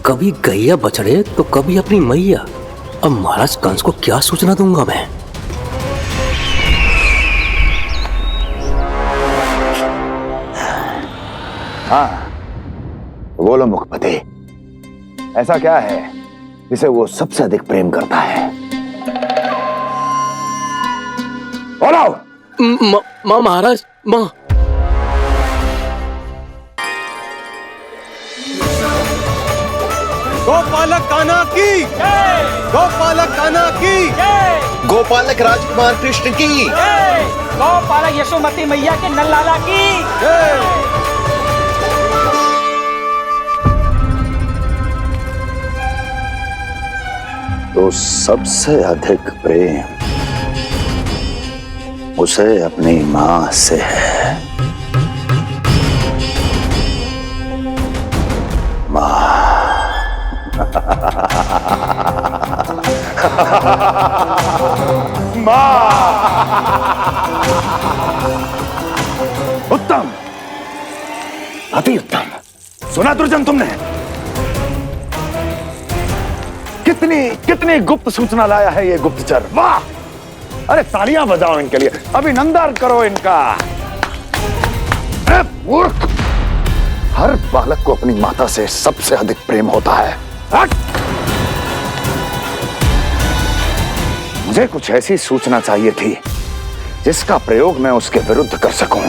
कभी गैया बछड़े, तो कभी अपनी मैया। अब महाराज कंस को क्या सूचना दूंगा मैं? हाँ, बोलो मुखपति, ऐसा क्या है जिसे वो सबसे अधिक प्रेम करता है? बोलो। माँ महाराज, माँ। गोपालक कान्हा की, गोपालक कान्हा की, गोपालक राजकुमार कृष्ण की, गोपालक यशोमती मैया के नल्लाला की। तो सबसे अधिक प्रेम उसे अपनी मां से है। मां। उत्तम, अति उत्तम। सुना दुर्जन तुमने? कितनी कितनी गुप्त सूचना लाया है ये गुप्तचर। वाह! अरे तालियां बजाओ इनके लिए, अभिनंदन करो इनका। मूर्ख! हर बालक को अपनी माता से सबसे अधिक प्रेम होता है। हट! मुझे कुछ ऐसी सूचना चाहिए थी जिसका प्रयोग मैं उसके विरुद्ध कर सकूं।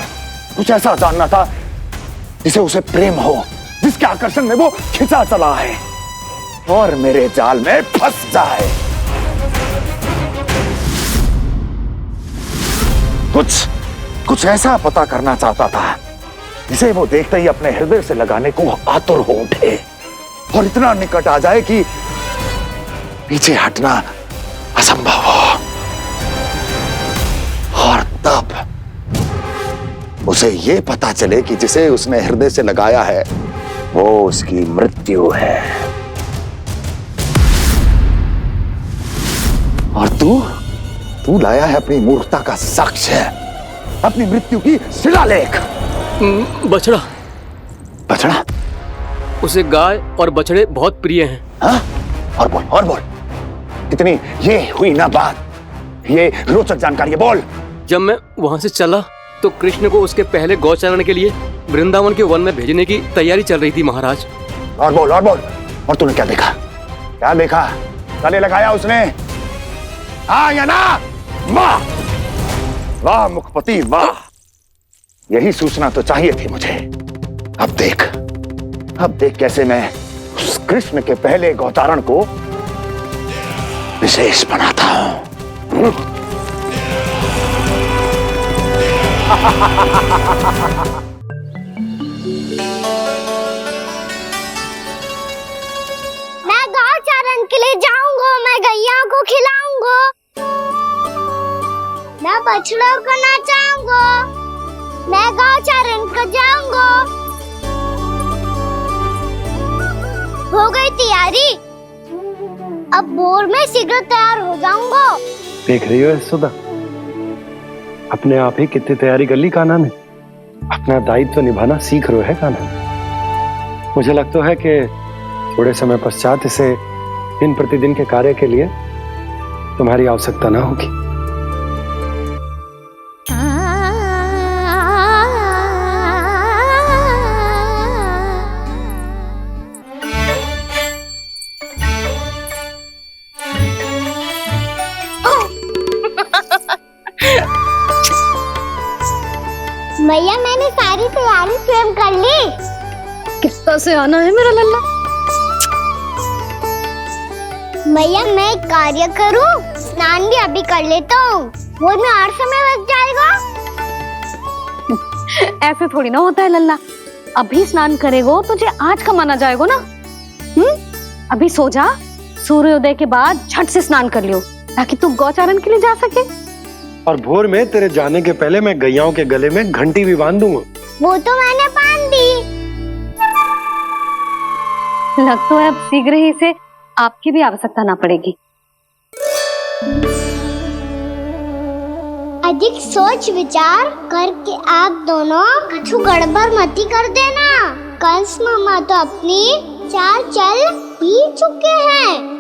कुछ ऐसा जानना था जिसे उसे प्रेम हो, जिसके आकर्षण में वो खिंचा चला है और मेरे जाल में फंस जाए। कुछ ऐसा पता करना चाहता था जिसे वो देखते ही अपने हृदय से लगाने को आतुर हो उठे और इतना निकट आ जाए कि पीछे हटना असंभव हो। और तब उसे ये पता चले कि जिसे उसने हृदय से लगाया है वो उसकी मृत्यु है। और तू लाया है अपनी मूर्खता का साक्ष्य, अपनी मृत्यु की शिलालेख। बछड़ा। बछड़ा? उसे गाय और बछड़े बहुत प्रिय हैं। हाँ? और बोल। इतनी ये हुई ना बात, ये रोचक जानकारी, बोल। जब मैं वहां से चला तो कृष्ण को उसके पहले गौचारण के लिए वृंदावन के वन में भेजने की तैयारी चल रही थी महाराज। और बोल। और तूने क्या देखा? गले लगाया उसने? हाँ या ना? वाह वाह मुखपति वाह, यही सूचना तो चाहिए थी मुझे। अब देख कैसे मैं उस कृष्ण के पहले गौचारण को विशेष बनाता हूं। मैं गौचारण के लिए जाऊंगा, मैं गैया को खिलाऊंगा, मैं बछड़ों को नचाऊंगा, मैं गौचारण को जाऊंगा। हो गई तैयारी, अब भोर में शीघ्र तैयार हो जाऊंगा। देख रही हो यशोदा, अपने आप ही कितनी तैयारी कर ली कान्हा ने। अपना दायित्व निभाना सीख रहे है कान्हा। मुझे लगता है कि थोड़े समय पश्चात इसे दिन प्रतिदिन के कार्य के लिए तुम्हारी आवश्यकता ना होगी। भैया मैंने सारी तैयारी स्वयं कर ली। कितना से आना है मेरा लल्ला। भैया मैं कार्य करूं? स्नान भी अभी कर लेता हूँ, वो में और समय लग जाएगा। ऐसे थोड़ी ना होता है लल्ला, अभी स्नान करेगो तुझे आज का माना जाएगा ना। अभी सो जा, सूर्योदय के बाद झट से स्नान कर लियो ताकि तू गौचारण के लिए जा सके। और भोर में तेरे जाने के पहले मैं गैयाओं के गले में घंटी भी बांध दूंगा। वो तो मैंने बांध दी। लग तो है अब शीघ्र ही से आपकी भी आवश्यकता ना पड़ेगी। अधिक सोच विचार करके आप दोनों कछु गड़बड़ मती कर देना। कंस मामा तो अपनी चाल चल ही चुके हैं।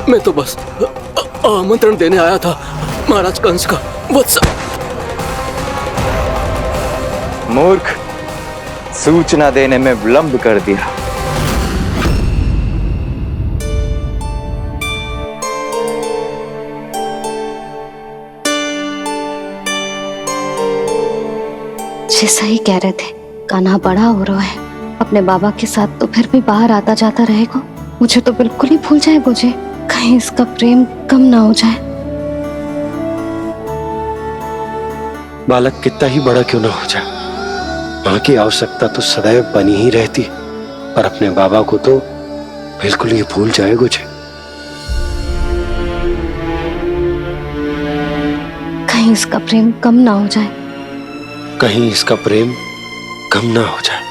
मैं तो बस आमंत्रण देने आया था महाराज कंस का। वत्स मूर्ख, सूचना देने में विलंब कर दिया। जैसा ही कह रहे थे, कान्हा बड़ा हो रहा है अपने बाबा के साथ, तो फिर भी बाहर आता जाता रहेगा। मुझे तो बिल्कुल ही भूल जाएगा मुझे, कहीं इसका प्रेम कम ना हो जाए। बालक कितना ही बड़ा क्यों ना हो जाए, माँ की आवश्यकता तो सदैव बनी ही रहती, पर अपने बाबा को तो बिल्कुल ही भूल जाए मुझे। कहीं इसका प्रेम कम ना हो जाए, कहीं इसका प्रेम कम ना हो जाए।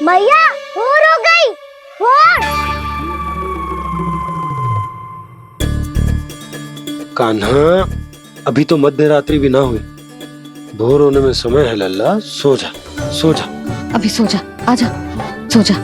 मैया भोर हो गई, भोर। कान्हा, अभी तो मध्य रात्रि भी ना हुई, भोर होने में समय है लल्ला। सो जा, सो जा। अभी सो जा, आजा, सो जा।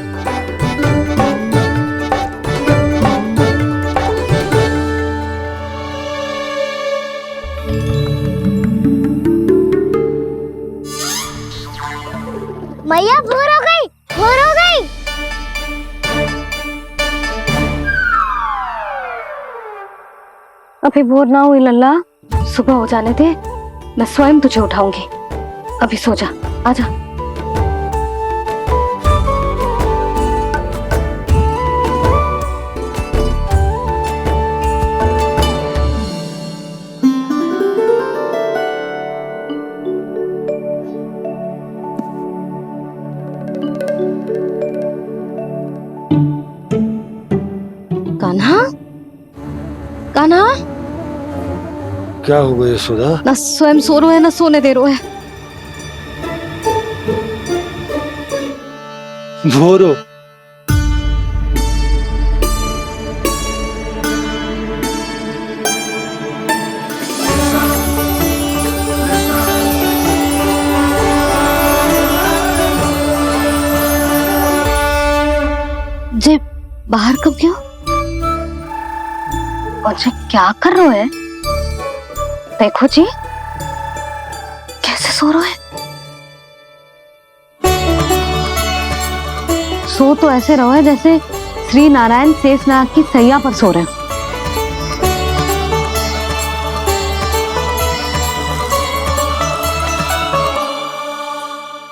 मैया भोर हो गई, भोर हो गई। अभी भोर ना हुई लल्ला, सुबह हो जाने दे, मैं स्वयं तुझे उठाऊंगी। अभी सो जा, आजा। कान्हा, कान्हा, क्या हो गया यशोदा? ना स्वयं सो रहे है ना सोने दे रहे है। भोरो, जे बाहर कब गया? मुझे क्या कर रहे हैं? देखो जी कैसे सो रहे हैं। सो तो ऐसे रहो है जैसे श्री नारायण शेषनाग की सैया पर सो रहे हैं।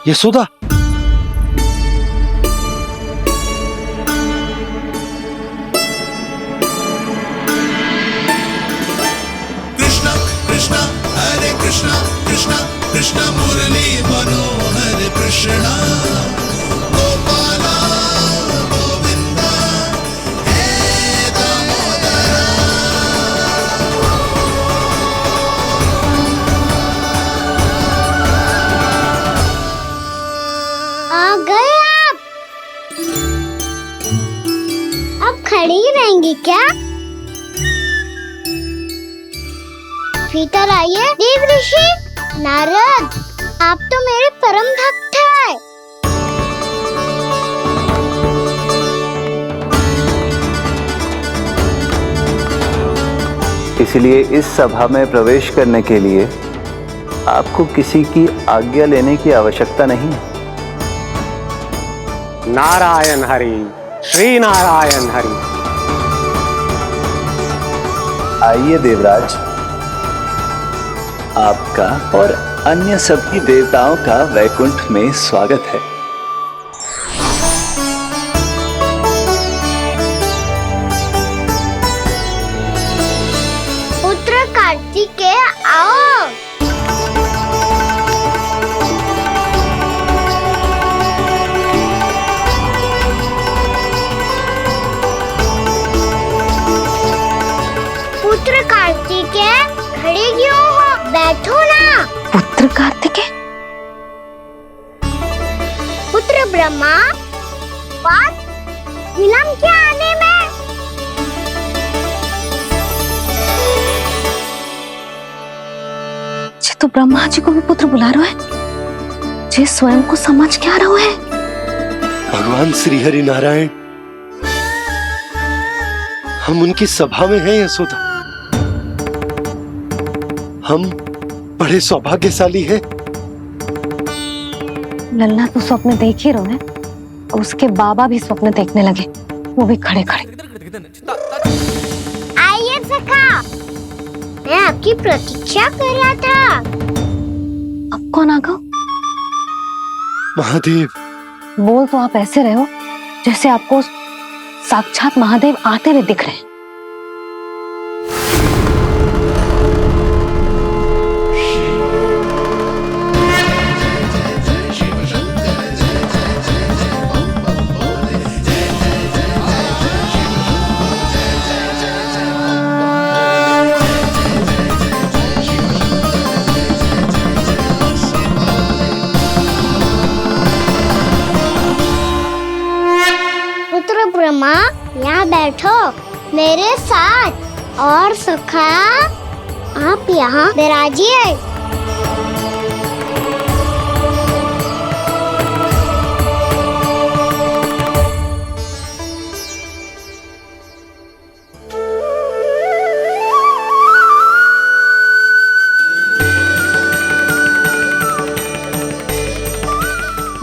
यशोदा, कृष्ण कृष्ण हरे कृष्ण कृष्ण कृष्ण मुरली मनोहर कृष्ण गोपाला गोविंदा हे दामोदरा। आ गए आप? अब खड़ी ही रहेंगी क्या? भीतर आइए। देव ऋषि नारद, आप तो मेरे परम भक्त हैं। इसलिए इस सभा में प्रवेश करने के लिए आपको किसी की आज्ञा लेने की आवश्यकता नहीं है। नारायण हरि, श्री नारायण हरि। आइए देवराज, आपका और अन्य सभी देवताओं का वैकुंठ में स्वागत है। पुत्र कार्तिकेय आओ। पुत्र कार्तिकेय खड़े क्यों हो? बैठो ना। पुत्र कार्तिकेय? पुत्र ब्रह्मा, बात विलंब क्या आने में? जे तो ब्रह्मा जी को भी पुत्र बुला रहे हैं, जे स्वयं को समझ क्या रहे हैं। भगवान श्री हरि नारायण, हम उनकी सभा में हैं यशोदा। हम बड़े सौभाग्यशाली हैं। लल्ला तो स्वप्न देख ही रहे हैं और उसके बाबा भी स्वप्न देखने लगे, वो भी खड़े खड़े। आइए सखा, मैं आपकी प्रतीक्षा कर रहा था। अब कौन आ गया? महादेव। बोल तो आप ऐसे रहे हो जैसे आपको साक्षात महादेव आते हुए दिख रहे हैं। पुत्र ब्रह्मा, यहाँ बैठो मेरे साथ। और सखा, आप यहाँ विराजिए।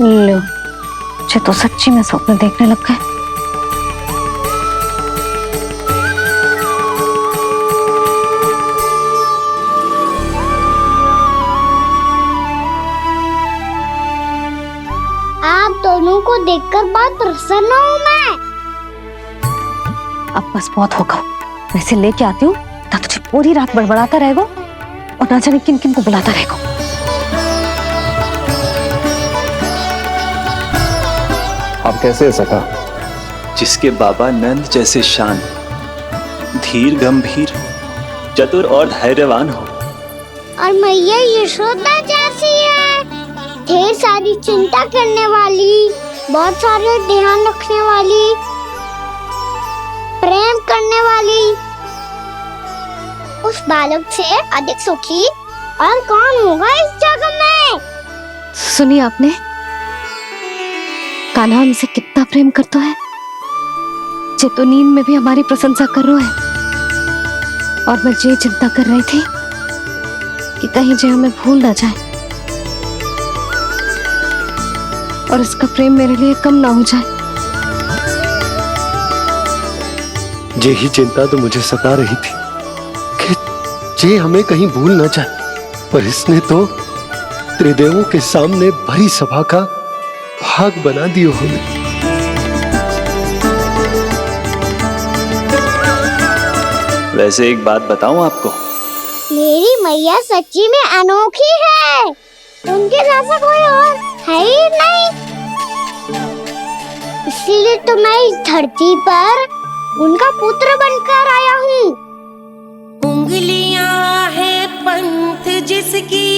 लो, मुझे तो सच्ची में स्वप्न देखने लग गए। आप दोनों को देखकर बहुत प्रसन्न हूँ मैं। अब बस बहुत होगा, वैसे लेके आती हूँ ना, तुझे पूरी रात बड़बड़ाता रहेगा और ना जाने किन किन को बुलाता रहेगा। आप कैसे सका? जिसके बाबा नंद जैसे शान, धीर गंभीर, चतुर और धैर्यवान हो, और मैया यशोदा जैसी है, ढेर सारी चिंता करने वाली, बहुत सारे ध्यान रखने वाली, प्रेम करने वाली। उस बालक से अधिक सुखी और कौन होगा इस जग में? सुनिए आपने, कान्हा हमसे कितना प्रेम करता है, जे तो नींद में भी हमारी प्रशंसा कर रहा है। और मैं ये चिंता कर रही थी कि कहीं जे हमें भूल ना जाए और इसका प्रेम मेरे लिए कम ना हो जाए। यही चिंता तो मुझे सता रही थी कि जे हमें कहीं भूल ना जाए, पर इसने तो त्रिदेवों के सामने भरी सभा का भाग बना दियो हमें। वैसे एक बात बताऊं आपको, मेरी मैया सच्ची में अनोखी है, उनके जैसा कोई और है ही नहीं। इसीलिए तो मैं इस धरती पर उनका पुत्र बनकर आया हूँ। उंगलियां है पंथ जिसकी,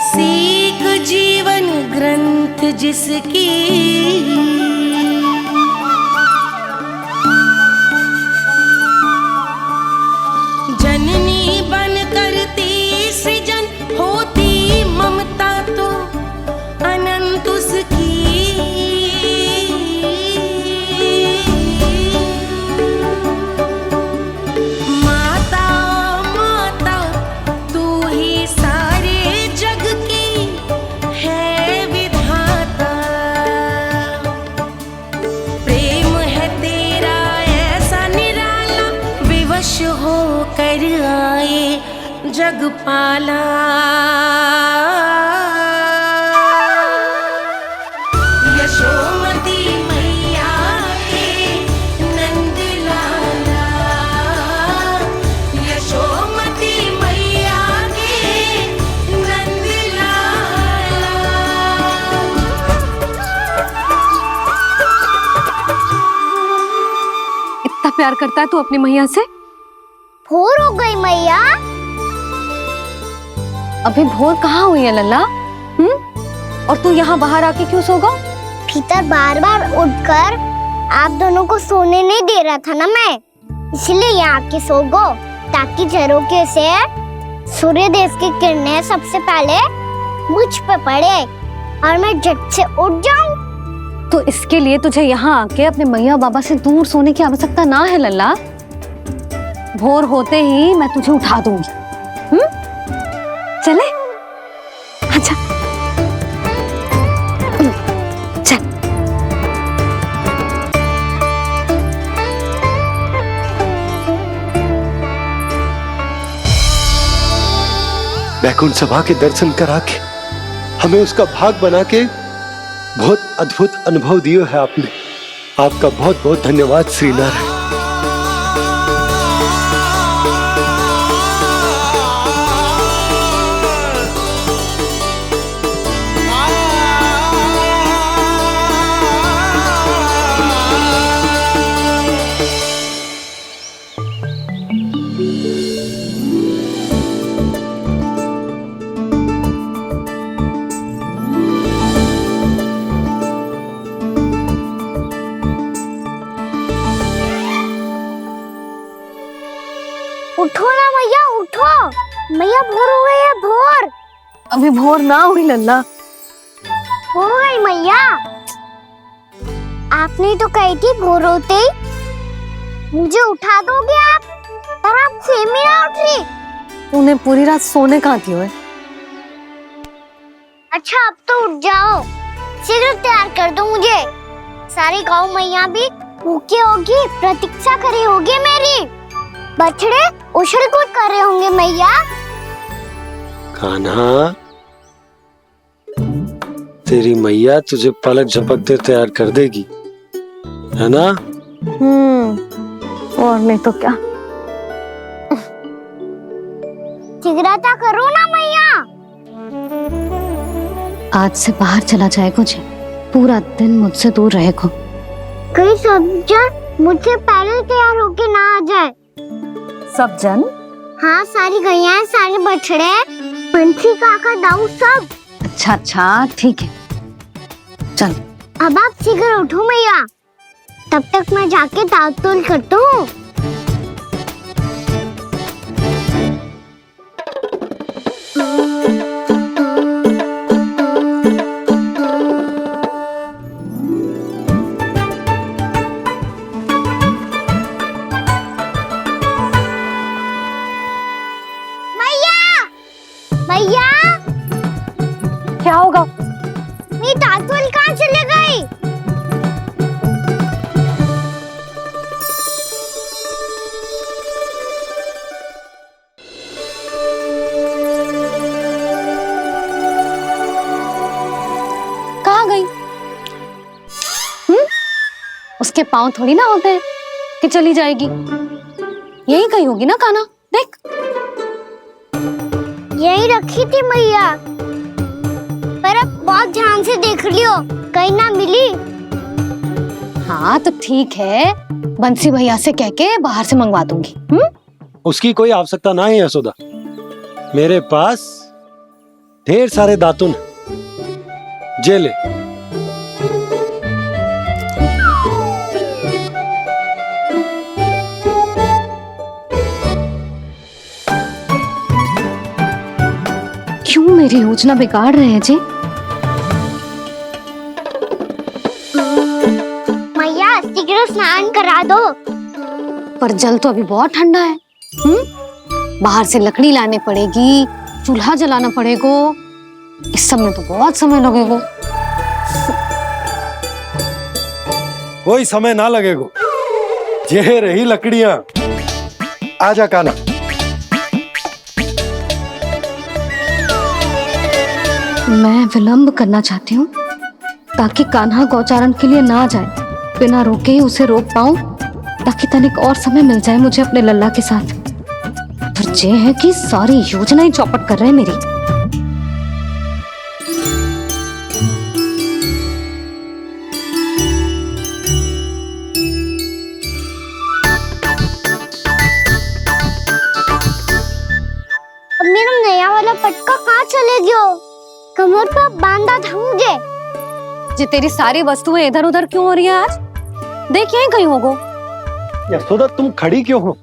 सीख जीवन ग्रंथ जिसकी, जननी बन करती सृजन होती ममता तो अनंत उसकी। माता माता तू ही सारे जग की है विधाता, प्रेम है तेरा ऐसा निराला, विवश हो कर आए जग पाला। यशोमती मैया के नंद लाला, यशोमती मैया के नंद लाला। इतना प्यार करता है तू अपनी मैया से? भोर हो गई मैया। अभी भोर कहाँ हुई है लल्ला? और तू यहाँ बाहर आके क्यों सो गया? भीतर बार बार उठकर आप दोनों को सोने नहीं दे रहा था ना मैं, इसलिए यहाँ आके सो गो, ताकि झरोखे से सूर्य देव की किरणें सबसे पहले मुझ पे पड़े और मैं झट से उठ जाऊं। तो इसके लिए तुझे यहाँ आके अपने मैया बाबा से दूर सोने की आवश्यकता ना है लल्ला। भोर होते ही मैं तुझे उठा दूंगी। चले? अच्छा चल। वैकुंठ सभा के दर्शन करा के हमें उसका भाग बना के बहुत अद्भुत अनुभव दियो है आपने। आपका बहुत बहुत धन्यवाद श्रीनारायण। उठो ना मैया, उठो। मैया भोर हो गई है, भोर। अभी भोर ना हुई लल्ला। हो गई मैया। आपने तो कही थी भोर होते ही मुझे उठा दोगे आप, पर आप सेम ही ना उठ रही। तूने पूरी रात सोने कहाँ थी ओए? अच्छा अब तो उठ जाओ, शीघ्र तैयार कर दो मुझे। सारी गाँव मैया भी भूखी होगी, प्रतीक्षा करी होगी मेरी। बछड़े उछल कूद कर रहे होंगे मैया। कान्हा, तेरी मैया तुझे पलक झपकते तैयार कर देगी, है ना? और नहीं तो क्या। शीघ्रता करो ना मैया। आज से बाहर चला जाएगा जी, पूरा दिन मुझसे दूर रहेगा। कहीं सब जन मुझसे पहले तैयार होके ना आ जाए। सब जन? हाँ, सारी गैया, सारे बछड़े, पंछी, काका, दाऊ सब। अच्छा अच्छा ठीक है, चल। अब आप शीघ्र उठो मैया, तब तक मैं जाके ताल तोल करता हूँ। इसके पाँव थोड़ी ना होते हैं कि चली जाएगी। यही कहीं होगी ना कान्हा, देख। यही रखी थी मैया, पर अब बहुत ध्यान से देख लियो, कहीं ना मिली। हाँ तो ठीक है, बंसी भैया से कह के बाहर से मंगवा दूंगी। उसकी कोई आवश्यकता ना है यशोदा, मेरे पास ढेर सारे दातुन जे ले। क्यों मेरी योजना बिगाड़ रहे हैं जी? मैया शीघ्र स्नान करा दो। पर जल तो अभी बहुत ठंडा है। बाहर से लकड़ी लाने पड़ेगी, चूल्हा जलाना पड़ेगा, इस सब में तो बहुत समय लगेगा। कोई समय ना लगेगा, ये रही लकड़ियां। आजा कान्हा। मैं विलंब करना चाहती हूँ ताकि कान्हा गौचारण के लिए ना जाए, बिना रोके ही उसे रोक पाऊं, ताकि तनिक और समय मिल जाए मुझे अपने लल्ला के साथ। पर ये है कि सारी योजना ही चौपट कर रहे हैं मेरी। अब मेरा नया वाला पटका कहाँ चले गयो? कमर पर बांधा था मुझे। ये तेरी सारी वस्तुएं इधर उधर क्यों हो रही है आज? देख यहीं कहीं होगो। यशोदा तुम खड़ी क्यों हो?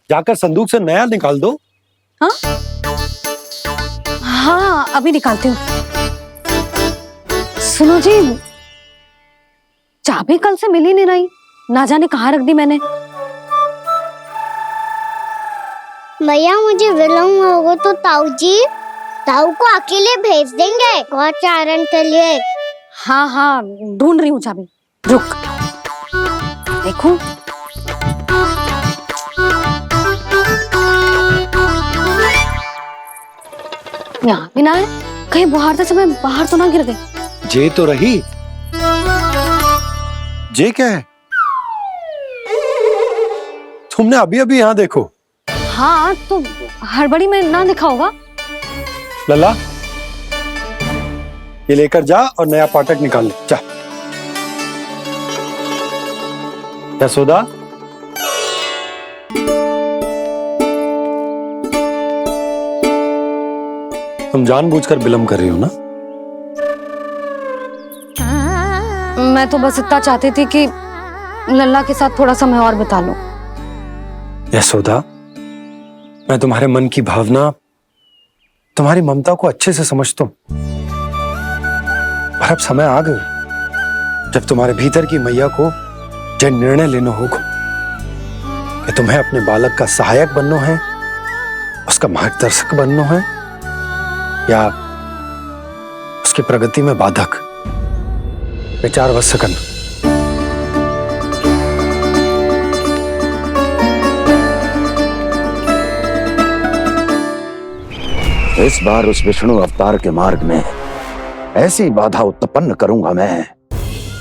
जाकर संदूक से नया निकाल दो। हाँ हाँ अभी निकालती हूँ। सुनो जी, चाबी कल से मिल ही नहीं रही, ना जाने कहाँ रख दी मैंने। भैया मुझे विलम्ब होगा तो ताऊ को अकेले भेज देंगे गौचारण के लिए। हाँ हाँ ढूंढ रही हूँ चाबी, रुक। देखो यहाँ भी ना है, कहीं बुहारते समय बाहर तो ना गिर गई। जे तो रही। जे क्या है? तुमने अभी अभी यहाँ देखो। हाँ तो हड़बड़ी में ना दिखा होगा। लल्ला ये लेकर जा और नया पाठक निकाल ले जा। यशोदा तुम जानबूझकर विलंब कर रही हो ना? मैं तो बस इतना चाहती थी कि लल्ला के साथ थोड़ा समय और बिता लूं। यशोदा मैं तुम्हारे मन की भावना, तुम्हारी ममता को अच्छे से समझता हूं, पर अब समय आ गया जब तुम्हारे भीतर की मैया को यह निर्णय लेना होगा कि तुम्हें अपने बालक का सहायक बनना है, उसका मार्गदर्शक बनना है, या उसकी प्रगति में बाधक। विचार अवश्य करना। इस बार उस विष्णु अवतार के मार्ग में ऐसी बाधा उत्पन्न करूंगा मैं,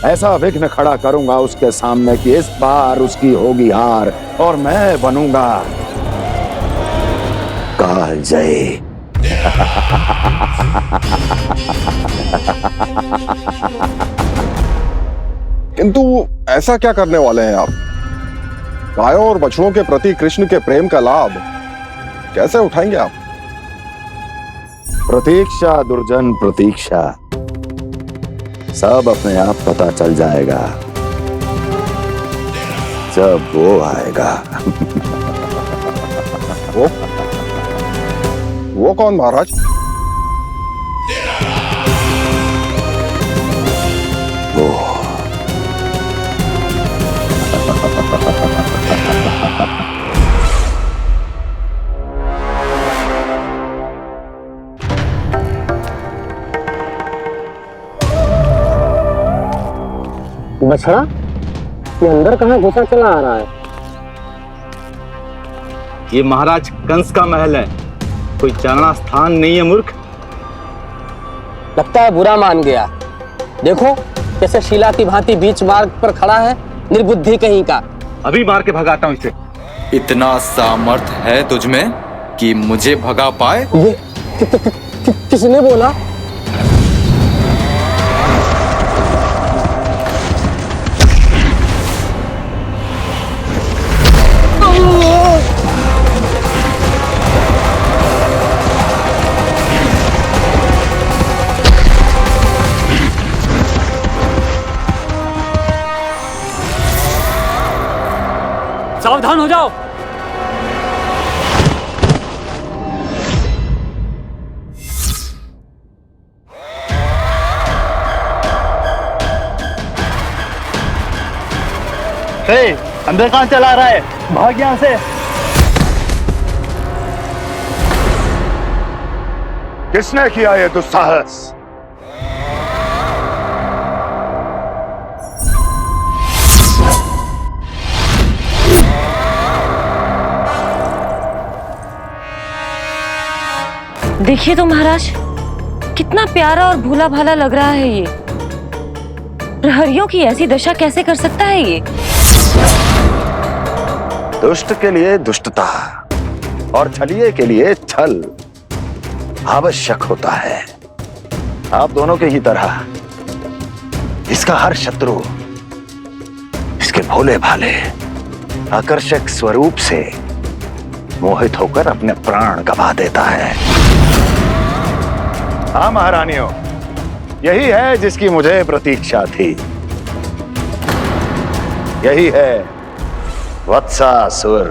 ऐसा विघ्न खड़ा करूंगा उसके सामने कि इस बार उसकी होगी हार और मैं बनूंगा कालजयी। किंतु ऐसा क्या करने वाले हैं आप? गायों और बछड़ों के प्रति कृष्ण के प्रेम का लाभ कैसे उठाएंगे आप? प्रतीक्षा दुर्जन प्रतीक्षा, सब अपने आप पता चल जाएगा जब वो आएगा। वो कौन महाराज? वो बछड़ा ये अंदर कहाँ घुसा चला आ रहा है? ये महाराज कंस का महल है, कोई चारणा स्थान नहीं है मूर्ख। लगता है बुरा मान गया। देखो कैसे शिला की भांति बीच मार्ग पर खड़ा है निर्बुद्धि कहीं का। अभी मार के भगाता हूँ इसे। इतना सामर्थ है तुझमें कि मुझे भगा पाए? ये किसने बोला? सावधान हो जाओ। अंदर कहाँ चला रहा है? भाग यहाँ से। किसने किया ये दुस्साहस? देखिए तो महाराज, कितना प्यारा और भोला भाला लग रहा है ये। प्रहरियों की ऐसी दशा कैसे कर सकता है ये? दुष्ट के लिए दुष्टता और छलिए के लिए छल आवश्यक होता है। आप दोनों के ही तरह इसका हर शत्रु इसके भोले भाले आकर्षक स्वरूप से मोहित होकर अपने प्राण गंवा देता है। हाँ महारानियों, यही है जिसकी मुझे प्रतीक्षा थी। यही है वत्सासुर।